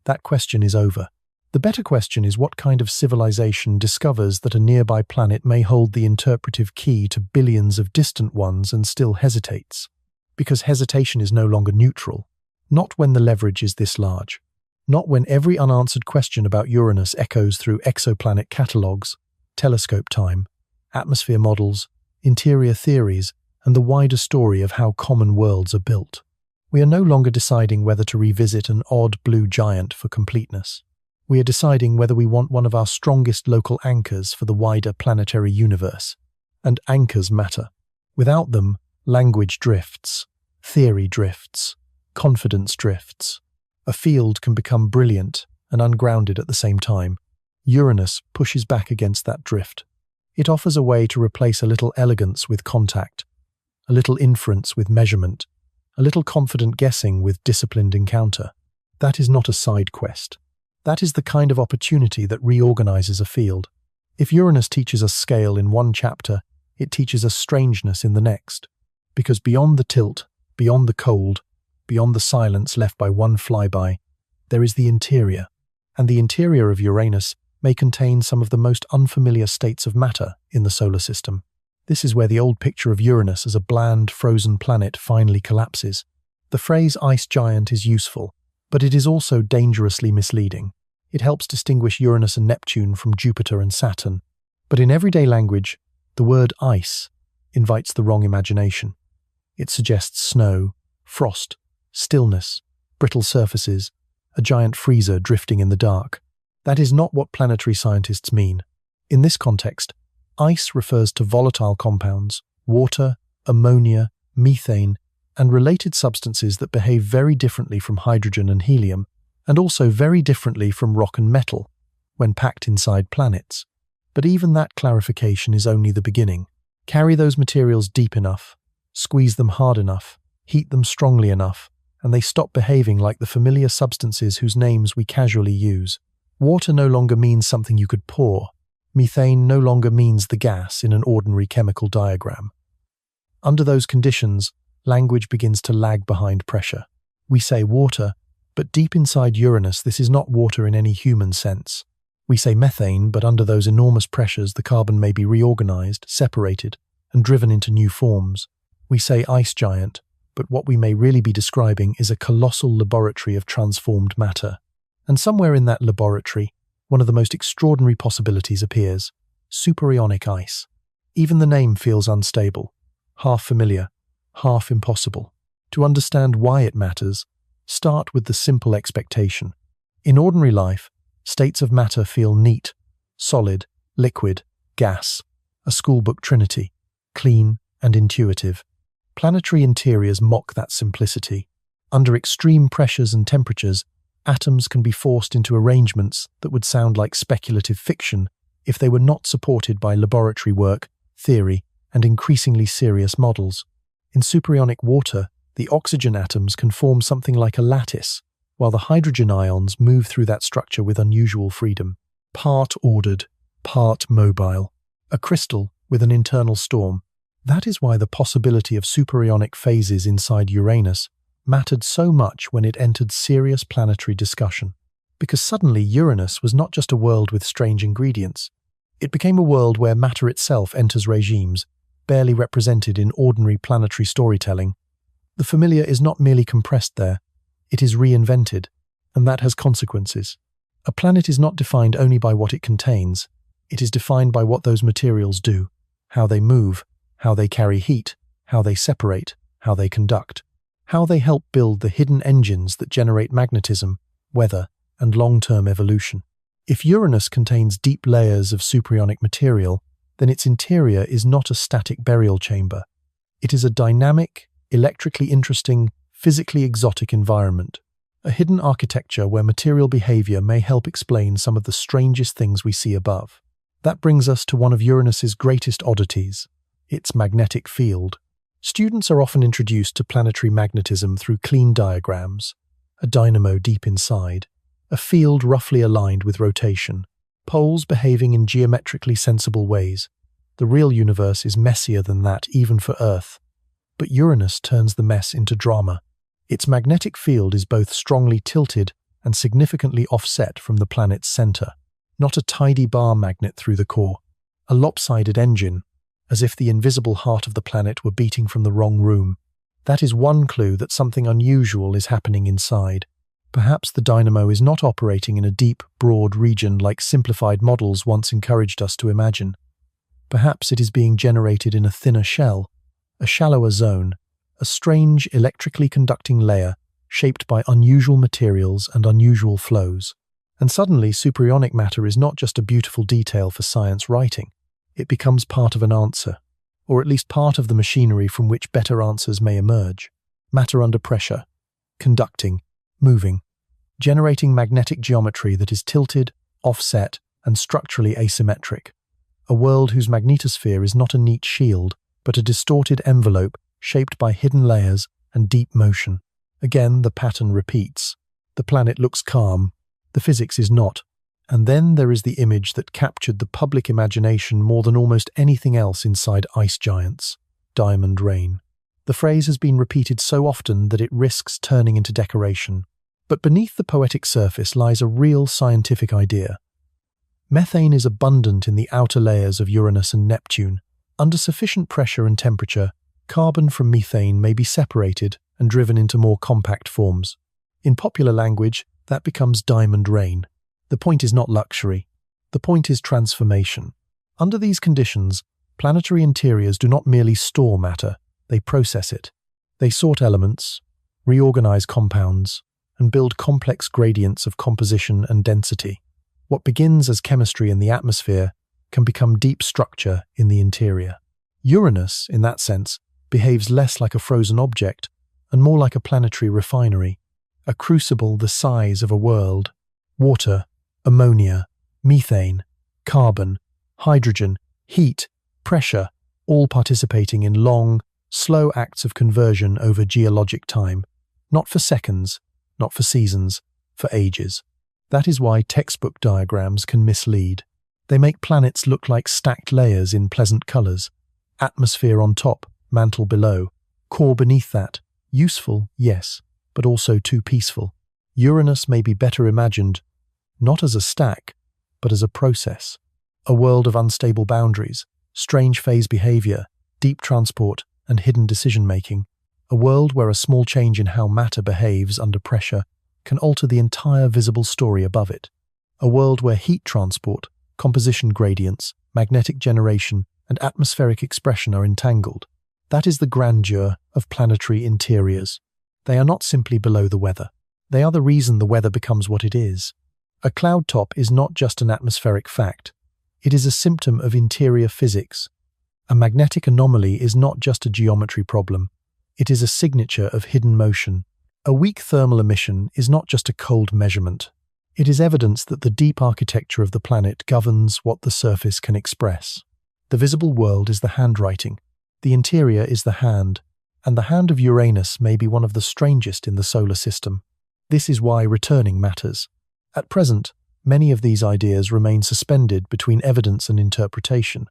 That question is over. The better question is what kind of civilization discovers that a nearby planet may hold the interpretive key to billions of distant ones and still hesitates. Because hesitation is no longer neutral. Not when the leverage is this large. Not when every unanswered question about Uranus echoes through exoplanet catalogues, telescope time, atmosphere models, interior theories, and the wider story of how common worlds are built. We are no longer deciding whether to revisit an odd blue giant for completeness. We are deciding whether we want one of our strongest local anchors for the wider planetary universe. And anchors matter. Without them, language drifts, theory drifts, confidence drifts. A field can become brilliant and ungrounded at the same time. Uranus pushes back against that drift. It offers a way to replace a little elegance with contact, a little inference with measurement, a little confident guessing with disciplined encounter. That is not a side quest. That is the kind of opportunity that reorganizes a field. If Uranus teaches us scale in one chapter, it teaches us strangeness in the next. Because beyond the tilt, beyond the cold, beyond the silence left by one flyby, there is the interior. And the interior of Uranus may contain some of the most unfamiliar states of matter in the solar system. This is where the old picture of Uranus as a bland, frozen planet finally collapses. The phrase ice giant is useful, but it is also dangerously misleading. It helps distinguish Uranus and Neptune from Jupiter and Saturn. But in everyday language, the word ice invites the wrong imagination. It suggests snow, frost, stillness, brittle surfaces, a giant freezer drifting in the dark. That is not what planetary scientists mean. In this context, ice refers to volatile compounds, water, ammonia, methane, and related substances that behave very differently from hydrogen and helium, and also very differently from rock and metal, when packed inside planets. But even that clarification is only the beginning. Carry those materials deep enough, squeeze them hard enough, heat them strongly enough, and they stop behaving like the familiar substances whose names we casually use. Water no longer means something you could pour. Methane no longer means the gas in an ordinary chemical diagram. Under those conditions, language begins to lag behind pressure. We say water, but deep inside Uranus this is not water in any human sense. We say methane, but under those enormous pressures the carbon may be reorganized, separated, and driven into new forms. We say ice giant, but what we may really be describing is a colossal laboratory of transformed matter. And somewhere in that laboratory, one of the most extraordinary possibilities appears: superionic ice. Even the name feels unstable, half familiar, half impossible. To understand why it matters, start with the simple expectation. In ordinary life, states of matter feel neat, solid, liquid, gas, a schoolbook trinity, clean and intuitive. Planetary interiors mock that simplicity. Under extreme pressures and temperatures, atoms can be forced into arrangements that would sound like speculative fiction if they were not supported by laboratory work, theory, and increasingly serious models. In superionic water, the oxygen atoms can form something like a lattice, while the hydrogen ions move through that structure with unusual freedom. Part ordered, part mobile. A crystal with an internal storm. That is why the possibility of superionic phases inside Uranus mattered so much when it entered serious planetary discussion. Because suddenly Uranus was not just a world with strange ingredients. It became a world where matter itself enters regimes, barely represented in ordinary planetary storytelling. The familiar is not merely compressed there, it is reinvented, and that has consequences. A planet is not defined only by what it contains, it is defined by what those materials do, how they move, how they carry heat, how they separate, how they conduct, how they help build the hidden engines that generate magnetism, weather, and long-term evolution. If Uranus contains deep layers of superionic material, then its interior is not a static burial chamber. It is a dynamic, electrically interesting, physically exotic environment, a hidden architecture where material behavior may help explain some of the strangest things we see above. That brings us to one of Uranus's greatest oddities, its magnetic field. Students are often introduced to planetary magnetism through clean diagrams, a dynamo deep inside, a field roughly aligned with rotation, poles behaving in geometrically sensible ways. The real universe is messier than that even for Earth. But Uranus turns the mess into drama. Its magnetic field is both strongly tilted and significantly offset from the planet's center. Not a tidy bar magnet through the core, a lopsided engine, as if the invisible heart of the planet were beating from the wrong room. That is one clue that something unusual is happening inside. Perhaps the dynamo is not operating in a deep, broad region like simplified models once encouraged us to imagine. Perhaps it is being generated in a thinner shell, a shallower zone, a strange electrically conducting layer shaped by unusual materials and unusual flows. And suddenly, superionic matter is not just a beautiful detail for science writing. It becomes part of an answer, or at least part of the machinery from which better answers may emerge. Matter under pressure, conducting, moving, generating magnetic geometry that is tilted, offset, and structurally asymmetric. A world whose magnetosphere is not a neat shield, but a distorted envelope shaped by hidden layers and deep motion. Again, the pattern repeats. The planet looks calm, the physics is not. And then there is the image that captured the public imagination more than almost anything else inside ice giants: diamond rain. The phrase has been repeated so often that it risks turning into decoration. But beneath the poetic surface lies a real scientific idea. Methane is abundant in the outer layers of Uranus and Neptune. Under sufficient pressure and temperature, carbon from methane may be separated and driven into more compact forms. In popular language, that becomes diamond rain. The point is not luxury. The point is transformation. Under these conditions, planetary interiors do not merely store matter, they process it. They sort elements, reorganize compounds, and build complex gradients of composition and density. What begins as chemistry in the atmosphere can become deep structure in the interior. Uranus, in that sense, behaves less like a frozen object and more like a planetary refinery, a crucible the size of a world. Water, ammonia, methane, carbon, hydrogen, heat, pressure, all participating in long, slow acts of conversion over geologic time, not for seconds, not for seasons, for ages. That is why textbook diagrams can mislead. They make planets look like stacked layers in pleasant colors. Atmosphere on top, mantle below, core beneath that. Useful, yes, but also too peaceful. Uranus may be better imagined, not as a stack, but as a process. A world of unstable boundaries, strange phase behavior, deep transport, and hidden decision-making. A world where a small change in how matter behaves under pressure can alter the entire visible story above it. A world where heat transport, composition gradients, magnetic generation, and atmospheric expression are entangled. That is the grandeur of planetary interiors. They are not simply below the weather. They are the reason the weather becomes what it is. A cloud top is not just an atmospheric fact. It is a symptom of interior physics. A magnetic anomaly is not just a geometry problem. It is a signature of hidden motion. A weak thermal emission is not just a cold measurement. It is evidence that the deep architecture of the planet governs what the surface can express. The visible world is the handwriting. The interior is the hand, and the hand of Uranus may be one of the strangest in the solar system. This is why returning matters. At present, many of these ideas remain suspended between evidence and interpretation.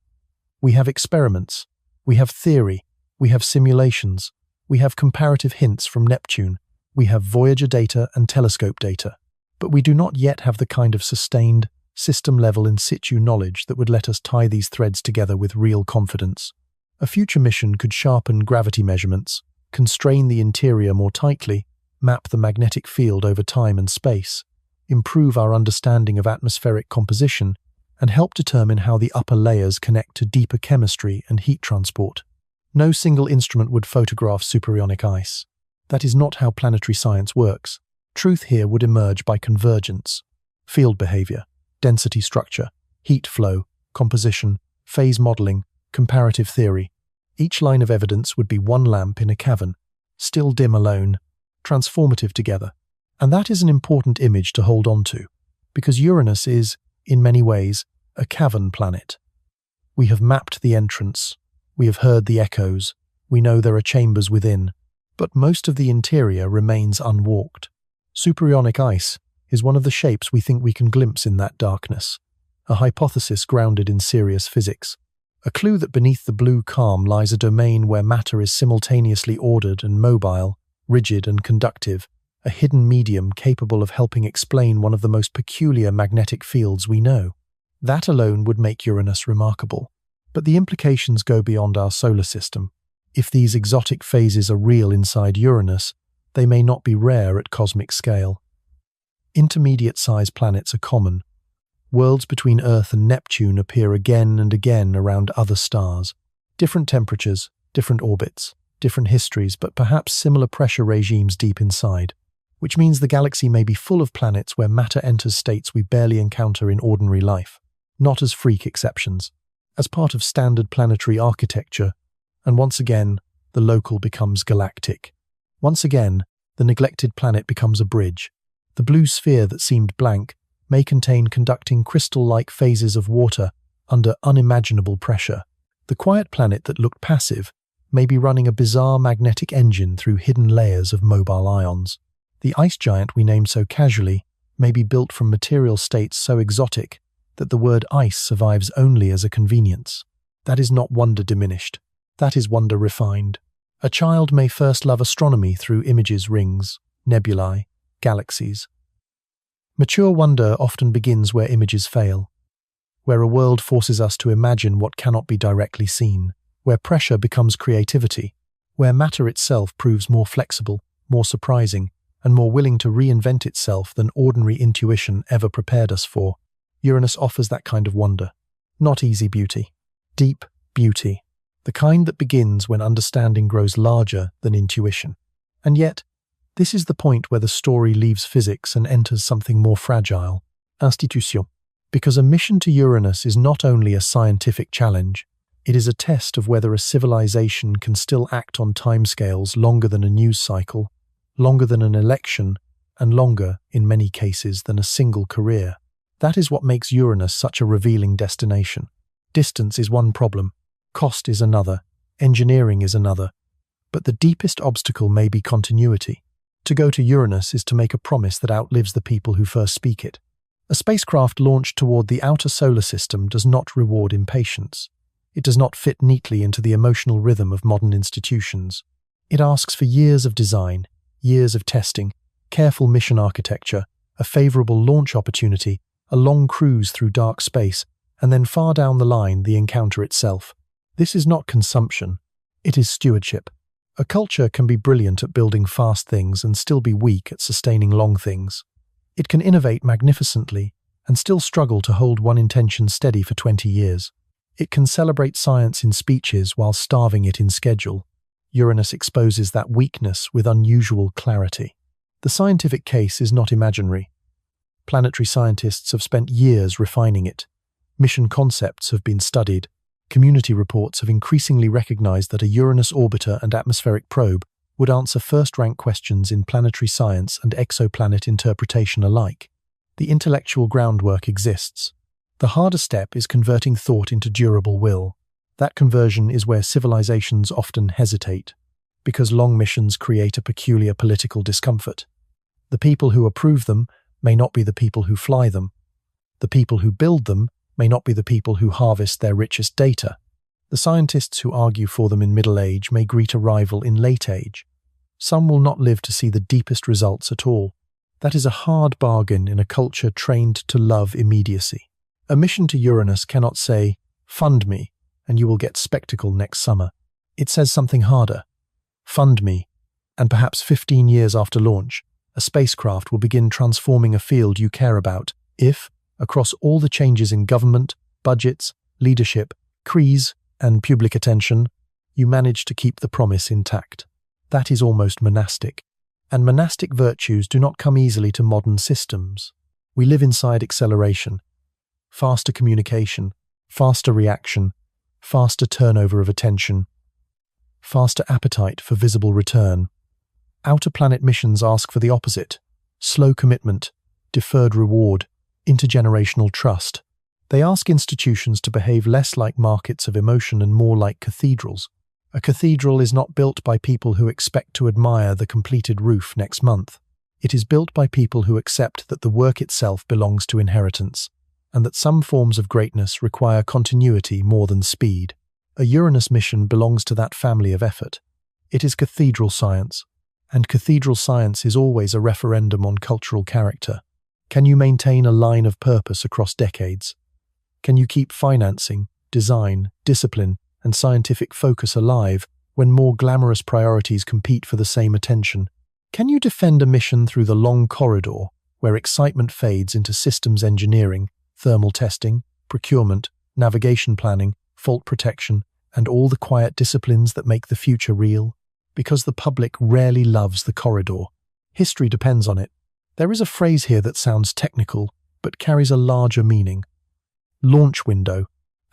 We have experiments, we have theory, we have simulations, we have comparative hints from Neptune, we have Voyager data and telescope data, but we do not yet have the kind of sustained, system-level in situ knowledge that would let us tie these threads together with real confidence. A future mission could sharpen gravity measurements, constrain the interior more tightly, map the magnetic field over time and space, improve our understanding of atmospheric composition, and help determine how the upper layers connect to deeper chemistry and heat transport. No single instrument would photograph superionic ice. That is not how planetary science works. Truth here would emerge by convergence. Field behavior, density structure, heat flow, composition, phase modeling, comparative theory. Each line of evidence would be one lamp in a cavern, still dim alone, transformative together. And that is an important image to hold on to, because Uranus is, in many ways, a cavern planet. We have mapped the entrance, we have heard the echoes, we know there are chambers within, but most of the interior remains unwalked. Superionic ice is one of the shapes we think we can glimpse in that darkness, a hypothesis grounded in serious physics. A clue that beneath the blue calm lies a domain where matter is simultaneously ordered and mobile, rigid and conductive, a hidden medium capable of helping explain one of the most peculiar magnetic fields we know. That alone would make Uranus remarkable. But the implications go beyond our solar system. If these exotic phases are real inside Uranus, they may not be rare at cosmic scale. Intermediate-sized planets are common. Worlds between Earth and Neptune appear again and again around other stars. Different temperatures, different orbits, different histories, but perhaps similar pressure regimes deep inside, which means the galaxy may be full of planets where matter enters states we barely encounter in ordinary life, not as freak exceptions, as part of standard planetary architecture, and once again, the local becomes galactic. Once again, the neglected planet becomes a bridge. The blue sphere that seemed blank may contain conducting crystal-like phases of water under unimaginable pressure. The quiet planet that looked passive may be running a bizarre magnetic engine through hidden layers of mobile ions. The ice giant we named so casually may be built from material states so exotic that the word ice survives only as a convenience. That is not wonder diminished. That is wonder refined. A child may first love astronomy through images, rings, nebulae, galaxies. Mature wonder often begins where images fail, where a world forces us to imagine what cannot be directly seen, where pressure becomes creativity, where matter itself proves more flexible, more surprising, and more willing to reinvent itself than ordinary intuition ever prepared us for. Uranus offers that kind of wonder. Not easy beauty. Deep beauty. The kind that begins when understanding grows larger than intuition. And yet, This is the point where the story leaves physics and enters something more fragile, institution. Because a mission to Uranus is not only a scientific challenge, it is a test of whether a civilization can still act on timescales longer than a news cycle, longer than an election, and longer, in many cases, than a single career. That is what makes Uranus such a revealing destination. Distance is one problem, cost is another, engineering is another, but the deepest obstacle may be continuity. To go to Uranus is to make a promise that outlives the people who first speak it. A spacecraft launched toward the outer solar system does not reward impatience. It does not fit neatly into the emotional rhythm of modern institutions. It asks for years of design, years of testing, careful mission architecture, a favorable launch opportunity, a long cruise through dark space, and then far down the line the encounter itself. This is not consumption. It is stewardship. A culture can be brilliant at building fast things and still be weak at sustaining long things. It can innovate magnificently and still struggle to hold one intention steady for 20 years. It can celebrate science in speeches while starving it in schedule. Uranus exposes that weakness with unusual clarity. The scientific case is not imaginary. Planetary scientists have spent years refining it. Mission concepts have been studied. Community reports have increasingly recognized that a Uranus orbiter and atmospheric probe would answer first-rank questions in planetary science and exoplanet interpretation alike. The intellectual groundwork exists. The harder step is converting thought into durable will. That conversion is where civilizations often hesitate, because long missions create a peculiar political discomfort. The people who approve them may not be the people who fly them. The people who build them may not be the people who harvest their richest data. The scientists who argue for them in middle age may greet a rival in late age. Some will not live to see the deepest results at all. That is a hard bargain in a culture trained to love immediacy. A mission to Uranus cannot say, "Fund me, and you will get spectacle next summer." It says something harder. Fund me, and perhaps 15 years after launch, a spacecraft will begin transforming a field you care about if, across all the changes in government, budgets, leadership, crise, and public attention, you manage to keep the promise intact. That is almost monastic. And monastic virtues do not come easily to modern systems. We live inside acceleration. Faster communication, faster reaction, faster turnover of attention, faster appetite for visible return. Outer planet missions ask for the opposite: slow commitment, deferred reward, intergenerational trust. They ask institutions to behave less like markets of emotion and more like cathedrals. A cathedral is not built by people who expect to admire the completed roof next month. It is built by people who accept that the work itself belongs to inheritance, and that some forms of greatness require continuity more than speed. A Uranus mission belongs to that family of effort. It is cathedral science, and cathedral science is always a referendum on cultural character. Can you maintain a line of purpose across decades? Can you keep financing, design, discipline, and scientific focus alive when more glamorous priorities compete for the same attention? Can you defend a mission through the long corridor where excitement fades into systems engineering, thermal testing, procurement, navigation planning, fault protection, and all the quiet disciplines that make the future real? Because the public rarely loves the corridor. History depends on it. There is a phrase here that sounds technical, but carries a larger meaning. Launch window.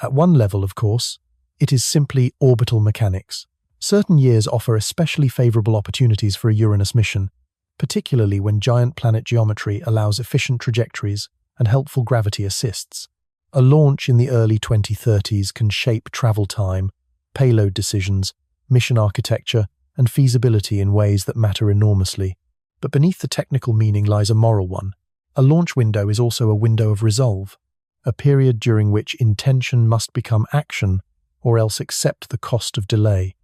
At one level, of course, it is simply orbital mechanics. Certain years offer especially favorable opportunities for a Uranus mission, particularly when giant planet geometry allows efficient trajectories and helpful gravity assists. A launch in the early 2030s can shape travel time, payload decisions, mission architecture, and feasibility in ways that matter enormously. But beneath the technical meaning lies a moral one. A launch window is also a window of resolve, a period during which intention must become action or else accept the cost of delay.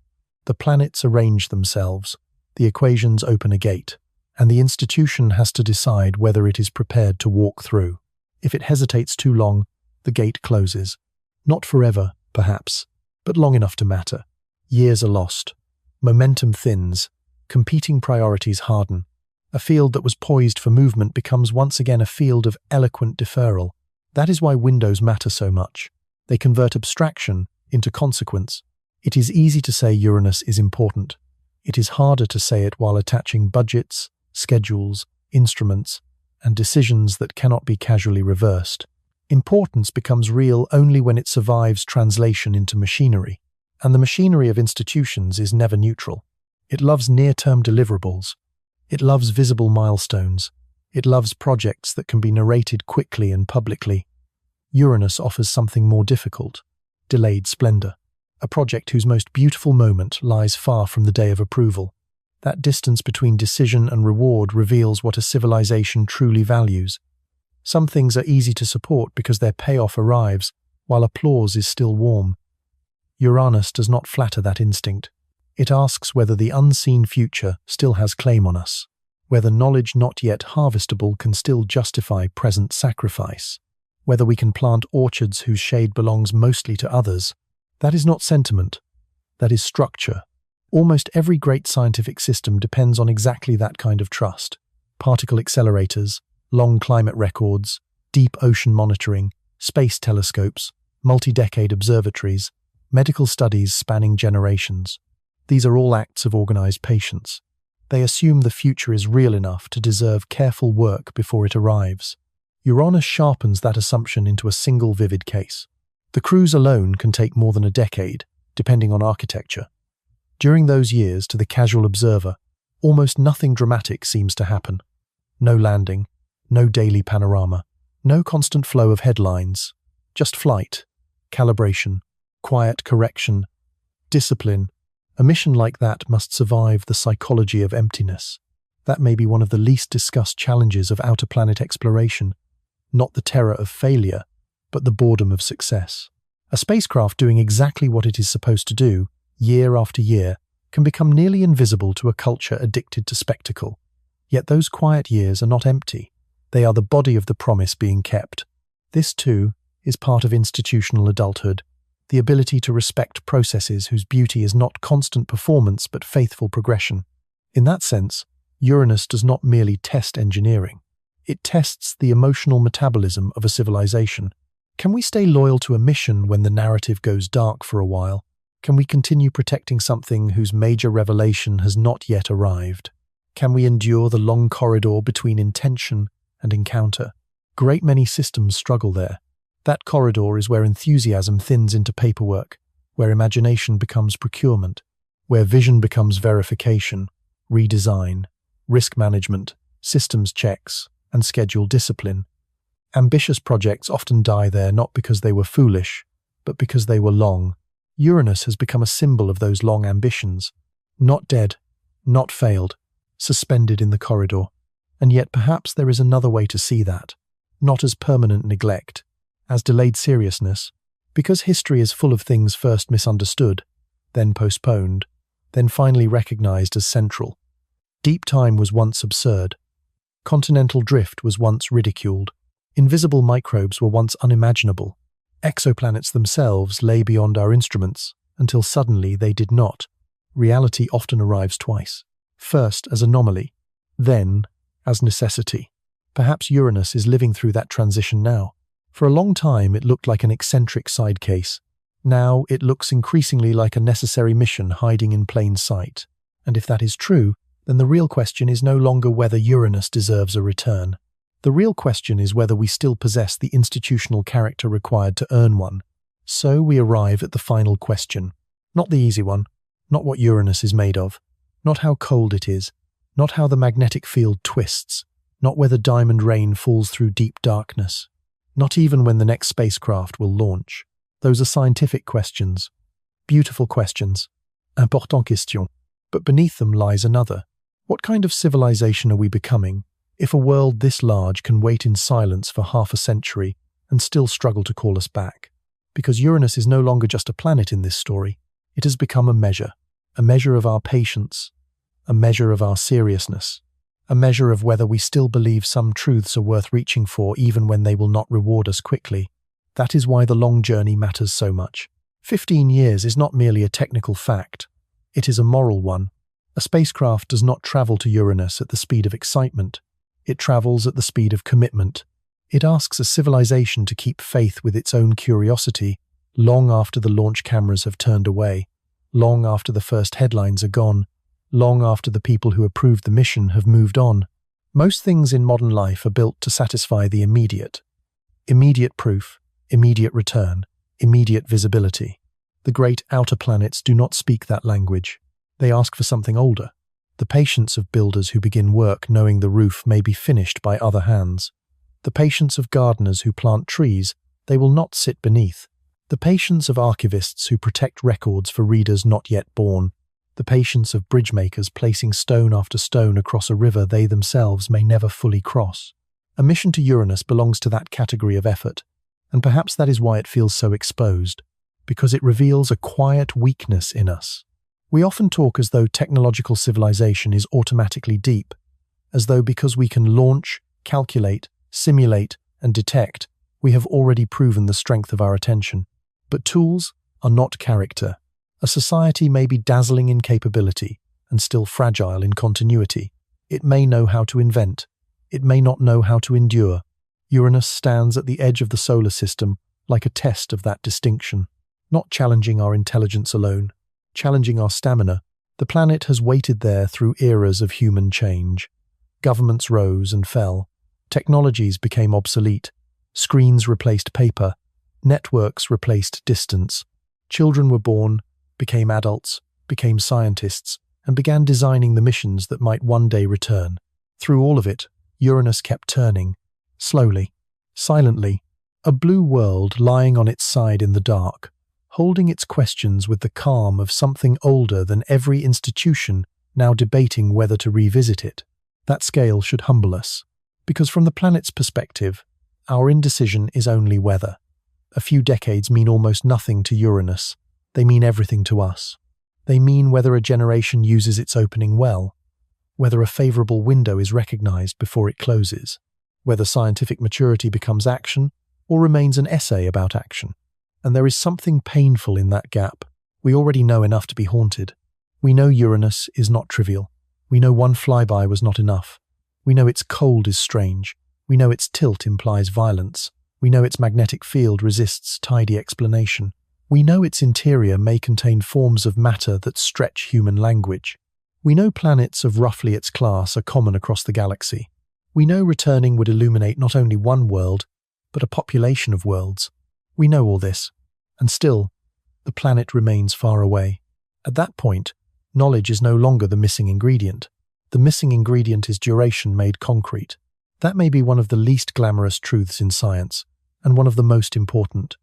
The planets arrange themselves, the equations open a gate, and the institution has to decide whether it is prepared to walk through. If it hesitates too long, the gate closes. Not forever, perhaps, but long enough to matter. Years are lost. Momentum thins. Competing priorities harden. A field that was poised for movement becomes once again a field of eloquent deferral. That is why windows matter so much. They convert abstraction into consequence. It is easy to say Uranus is important. It is harder to say it while attaching budgets, schedules, instruments, and decisions that cannot be casually reversed. Importance becomes real only when it survives translation into machinery, and the machinery of institutions is never neutral. It loves near-term deliverables. It loves visible milestones. It loves projects that can be narrated quickly and publicly. Uranus offers something more difficult: delayed splendor. A project whose most beautiful moment lies far from the day of approval. That distance between decision and reward reveals what a civilization truly values. Some things are easy to support because their payoff arrives, while applause is still warm. Uranus does not flatter that instinct. It asks whether the unseen future still has claim on us, whether knowledge not yet harvestable can still justify present sacrifice, whether we can plant orchards whose shade belongs mostly to others. That is not sentiment. That is structure. Almost every great scientific system depends on exactly that kind of trust. Particle accelerators, long climate records, deep ocean monitoring, space telescopes, multi-decade observatories, medical studies spanning generations. These are all acts of organized patience. They assume the future is real enough to deserve careful work before it arrives. Uranus sharpens that assumption into a single vivid case. The cruise alone can take more than a decade, depending on architecture. During those years, to the casual observer, almost nothing dramatic seems to happen. No landing, no daily panorama, no constant flow of headlines, just flight, calibration, quiet correction, discipline. A mission like that must survive the psychology of emptiness. That may be one of the least discussed challenges of outer planet exploration, not the terror of failure, but the boredom of success. A spacecraft doing exactly what it is supposed to do, year after year, can become nearly invisible to a culture addicted to spectacle. Yet those quiet years are not empty. They are the body of the promise being kept. This, too, is part of institutional adulthood, the ability to respect processes whose beauty is not constant performance but faithful progression. In that sense, Uranus does not merely test engineering. It tests the emotional metabolism of a civilization. Can we stay loyal to a mission when the narrative goes dark for a while? Can we continue protecting something whose major revelation has not yet arrived? Can we endure the long corridor between intention and encounter? Great many systems struggle there. That corridor is where enthusiasm thins into paperwork, where imagination becomes procurement, where vision becomes verification, redesign, risk management, systems checks, and schedule discipline. Ambitious projects often die there not because they were foolish, but because they were long. Uranus has become a symbol of those long ambitions, not dead, not failed, suspended in the corridor. And yet perhaps there is another way to see that, not as permanent neglect, as delayed seriousness, because history is full of things first misunderstood, then postponed, then finally recognized as central. Deep time was once absurd. Continental drift was once ridiculed. Invisible microbes were once unimaginable. Exoplanets themselves lay beyond our instruments, until suddenly they did not. Reality often arrives twice. First as anomaly, then as necessity. Perhaps Uranus is living through that transition now. For a long time it looked like an eccentric side case. Now it looks increasingly like a necessary mission hiding in plain sight. And if that is true, then the real question is no longer whether Uranus deserves a return. The real question is whether we still possess the institutional character required to earn one. So we arrive at the final question. Not the easy one, not what Uranus is made of, not how cold it is, not how the magnetic field twists, not whether diamond rain falls through deep darkness, not even when the next spacecraft will launch. Those are scientific questions, beautiful questions, important questions. But beneath them lies another. What kind of civilization are we becoming if a world this large can wait in silence for half a century and still struggle to call us back? Because Uranus is no longer just a planet in this story. It has become a measure of our patience, a measure of our seriousness, a measure of whether we still believe some truths are worth reaching for even when they will not reward us quickly. That is why the long journey matters so much. 15 years is not merely a technical fact. It is a moral one. A spacecraft does not travel to Uranus at the speed of excitement. It travels at the speed of commitment. It asks a civilization to keep faith with its own curiosity long after the launch cameras have turned away, long after the first headlines are gone, long after the people who approved the mission have moved on. Most things in modern life are built to satisfy the immediate. Immediate proof, immediate return, immediate visibility. The great outer planets do not speak that language. They ask for something older. The patience of builders who begin work knowing the roof may be finished by other hands. The patience of gardeners who plant trees they will not sit beneath. The patience of archivists who protect records for readers not yet born. The patience of bridge makers placing stone after stone across a river they themselves may never fully cross. A mission to Uranus belongs to that category of effort, and perhaps that is why it feels so exposed, because it reveals a quiet weakness in us. We often talk as though technological civilization is automatically deep, as though because we can launch, calculate, simulate, and detect, we have already proven the strength of our attention. But tools are not character. A society may be dazzling in capability and still fragile in continuity. It may know how to invent. It may not know how to endure. Uranus stands at the edge of the solar system like a test of that distinction, not challenging our intelligence alone, challenging our stamina. The planet has waited there through eras of human change. Governments rose and fell. Technologies became obsolete. Screens replaced paper. Networks replaced distance. Children were born, became adults, became scientists, and began designing the missions that might one day return. Through all of it, Uranus kept turning, slowly, silently, a blue world lying on its side in the dark, holding its questions with the calm of something older than every institution now debating whether to revisit it. That scale should humble us, because from the planet's perspective, our indecision is only weather. A few decades mean almost nothing to Uranus. They mean everything to us. They mean whether a generation uses its opening well, whether a favorable window is recognized before it closes, whether scientific maturity becomes action or remains an essay about action. And there is something painful in that gap. We already know enough to be haunted. We know Uranus is not trivial. We know one flyby was not enough. We know its cold is strange. We know its tilt implies violence. We know its magnetic field resists tidy explanation. We know its interior may contain forms of matter that stretch human language. We know planets of roughly its class are common across the galaxy. We know returning would illuminate not only one world, but a population of worlds. We know all this, and still, the planet remains far away. At that point, knowledge is no longer the missing ingredient. The missing ingredient is duration made concrete. That may be one of the least glamorous truths in science, and one of the most important.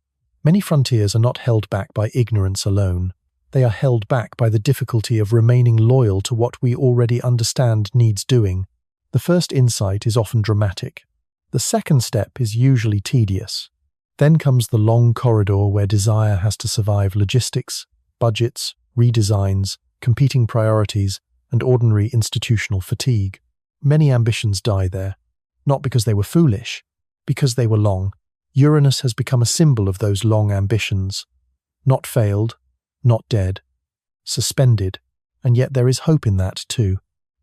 Many frontiers are not held back by ignorance alone. They are held back by the difficulty of remaining loyal to what we already understand needs doing. The first insight is often dramatic. The second step is usually tedious. Then comes the long corridor where desire has to survive logistics, budgets, redesigns, competing priorities, and ordinary institutional fatigue. Many ambitions die there, not because they were foolish, because they were long. Uranus has become a symbol of those long ambitions. Not failed, not dead, suspended, and yet there is hope in that too,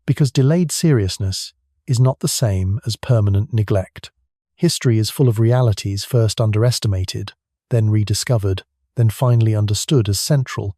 because delayed seriousness is not the same as permanent neglect. History is full of realities first underestimated, then rediscovered, then finally understood as central.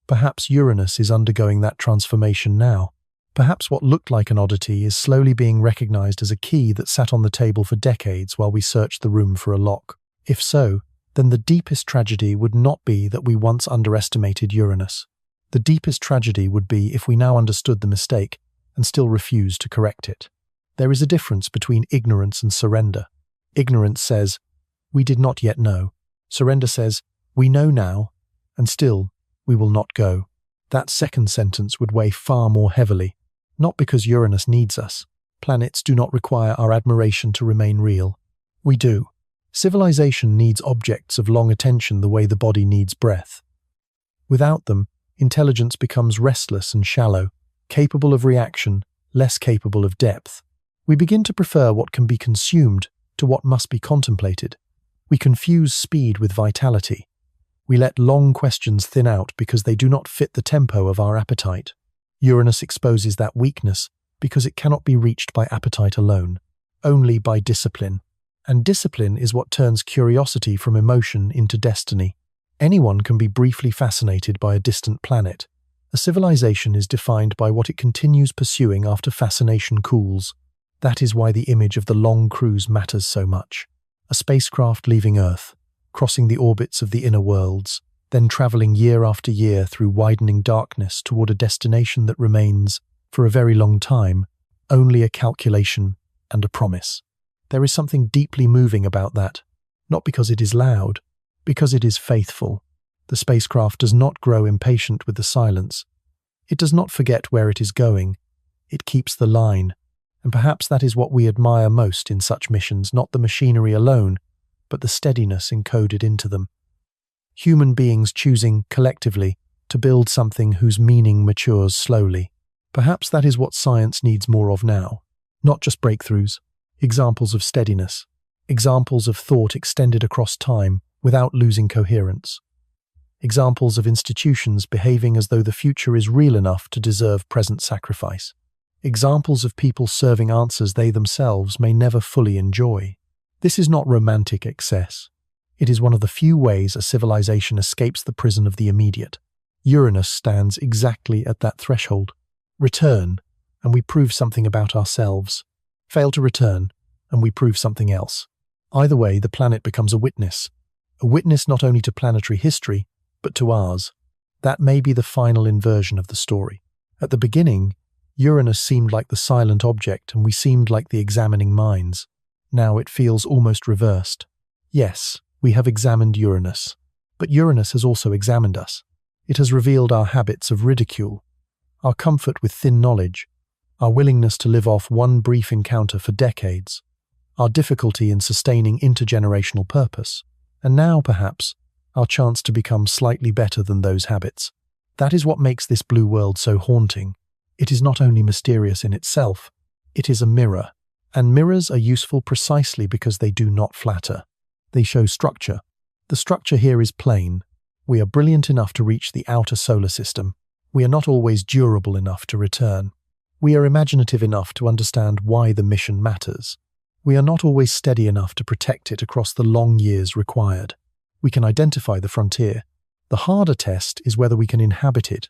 Perhaps Uranus is undergoing that transformation now. Perhaps what looked like an oddity is slowly being recognized as a key that sat on the table for decades while we searched the room for a lock. If so, then the deepest tragedy would not be that we once underestimated Uranus. The deepest tragedy would be if we now understood the mistake and still refused to correct it. There is a difference between ignorance and surrender. Ignorance says, "We did not yet know." Surrender says, "We know now, and still, we will not go." That second sentence would weigh far more heavily. Not because Uranus needs us. Planets do not require our admiration to remain real. We do. Civilization needs objects of long attention the way the body needs breath. Without them, intelligence becomes restless and shallow, capable of reaction, less capable of depth. We begin to prefer what can be consumed to what must be contemplated. We confuse speed with vitality. We let long questions thin out because they do not fit the tempo of our appetite. Uranus exposes that weakness because it cannot be reached by appetite alone, only by discipline. And discipline is what turns curiosity from emotion into destiny. Anyone can be briefly fascinated by a distant planet, A civilization is defined by what it continues pursuing after fascination cools. That is why the image of the long cruise matters so much. A spacecraft leaving Earth, crossing the orbits of the inner worlds, then traveling year after year through widening darkness toward a destination that remains, for a very long time, only a calculation and a promise. There is something deeply moving about that, not because it is loud, because it is faithful. The spacecraft does not grow impatient with the silence. It does not forget where it is going. It keeps the line. And perhaps that is what we admire most in such missions, not the machinery alone, but the steadiness encoded into them. Human beings choosing, collectively, to build something whose meaning matures slowly. Perhaps that is what science needs more of now. Not just breakthroughs, examples of steadiness, examples of thought extended across time without losing coherence. Examples of institutions behaving as though the future is real enough to deserve present sacrifice. Examples of people serving answers they themselves may never fully enjoy. This is not romantic excess. It is one of the few ways a civilization escapes the prison of the immediate. Uranus stands exactly at that threshold. Return, and we prove something about ourselves. Fail to return, and we prove something else. Either way, the planet becomes a witness not only to planetary history, but to ours. That may be the final inversion of the story. At the beginning, Uranus seemed like the silent object and we seemed like the examining minds. Now it feels almost reversed. Yes, we have examined Uranus, but Uranus has also examined us. It has revealed our habits of ridicule, our comfort with thin knowledge, our willingness to live off one brief encounter for decades, our difficulty in sustaining intergenerational purpose, and now, perhaps, our chance to become slightly better than those habits. That is what makes this blue world so haunting. It is not only mysterious in itself, it is a mirror. And mirrors are useful precisely because they do not flatter. They show structure. The structure here is plain. We are brilliant enough to reach the outer solar system. We are not always durable enough to return. We are imaginative enough to understand why the mission matters. We are not always steady enough to protect it across the long years required. We can identify the frontier. The harder test is whether we can inhabit it.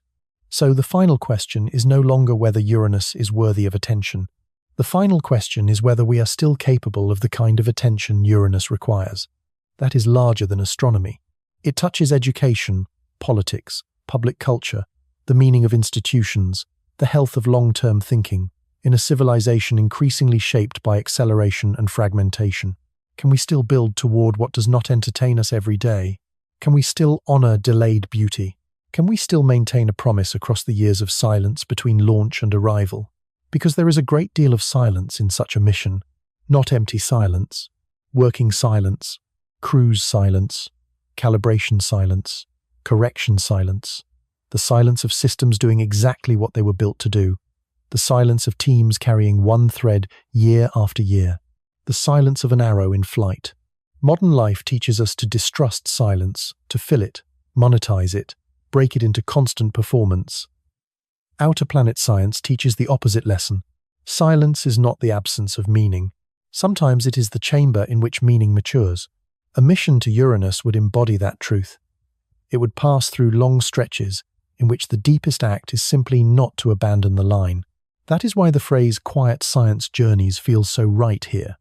So the final question is no longer whether Uranus is worthy of attention. The final question is whether we are still capable of the kind of attention Uranus requires. That is larger than astronomy. It touches education, politics, public culture, the meaning of institutions, the health of long-term thinking, in a civilization increasingly shaped by acceleration and fragmentation. Can we still build toward what does not entertain us every day? Can we still honor delayed beauty? Can we still maintain a promise across the years of silence between launch and arrival? Because there is a great deal of silence in such a mission. Not empty silence, working silence, cruise silence, calibration silence, correction silence, the silence of systems doing exactly what they were built to do, the silence of teams carrying one thread year after year, the silence of an arrow in flight. Modern life teaches us to distrust silence, to fill it, monetize it, break it into constant performance. Outer planet science teaches the opposite lesson. Silence is not the absence of meaning. Sometimes it is the chamber in which meaning matures. A mission to Uranus would embody that truth. It would pass through long stretches in which the deepest act is simply not to abandon the line. That is why the phrase quiet science journeys feels so right here.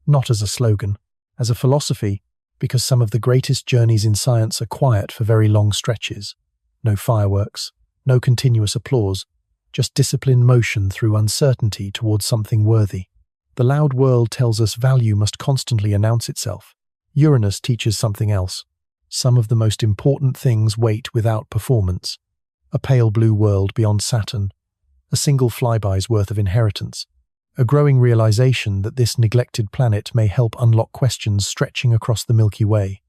Not as a slogan, as a philosophy, because some of the greatest journeys in science are quiet for very long stretches. No fireworks, no continuous applause, just disciplined motion through uncertainty towards something worthy. The loud world tells us value must constantly announce itself. Uranus teaches something else. Some of the most important things wait without performance. A pale blue world beyond Saturn. A single flyby's worth of inheritance. A growing realization that this neglected planet may help unlock questions stretching across the Milky Way.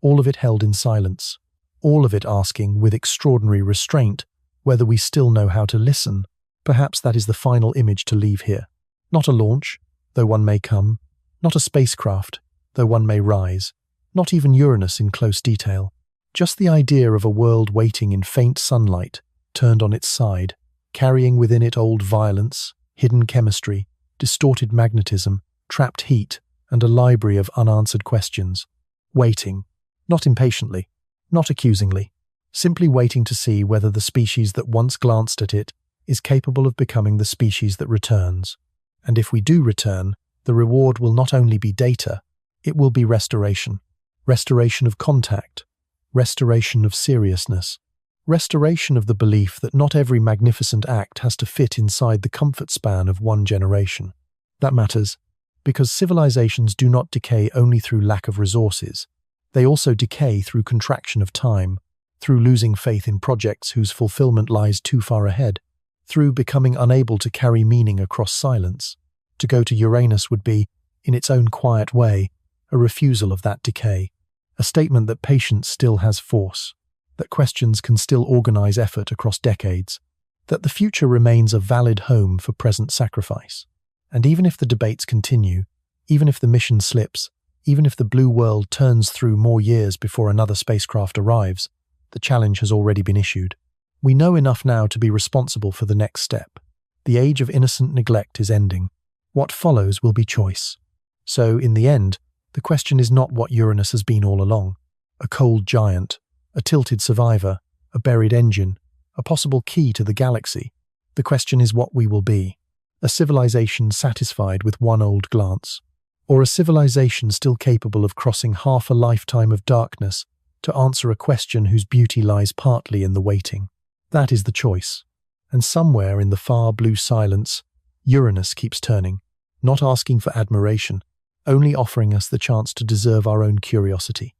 All of it held in silence. All of it asking, with extraordinary restraint, whether we still know how to listen. Perhaps that is the final image to leave here. Not a launch, though one may come. Not a spacecraft, though one may rise. Not even Uranus in close detail. Just the idea of a world waiting in faint sunlight, turned on its side, carrying within it old violence, hidden chemistry, distorted magnetism, trapped heat, and a library of unanswered questions. Waiting, not impatiently, not accusingly, simply waiting to see whether the species that once glanced at it is capable of becoming the species that returns. And if we do return, the reward will not only be data, it will be restoration. Restoration of contact, restoration of seriousness, restoration of the belief that not every magnificent act has to fit inside the comfort span of one generation. That matters, because civilizations do not decay only through lack of resources. They also decay through contraction of time, through losing faith in projects whose fulfillment lies too far ahead, through becoming unable to carry meaning across silence. To go to Uranus would be, in its own quiet way, a refusal of that decay, a statement that patience still has force, that questions can still organize effort across decades, that the future remains a valid home for present sacrifice. And even if the debates continue, even if the mission slips, even if the blue world turns through more years before another spacecraft arrives, the challenge has already been issued. We know enough now to be responsible for the next step. The age of innocent neglect is ending. What follows will be choice. So, in the end, the question is not what Uranus has been all along: a cold giant, a tilted survivor, a buried engine, a possible key to the galaxy. The question is what we will be: a civilization satisfied with one old glance, or a civilization still capable of crossing half a lifetime of darkness to answer a question whose beauty lies partly in the waiting. That is the choice. And somewhere in the far blue silence, Uranus keeps turning, not asking for admiration, only offering us the chance to deserve our own curiosity.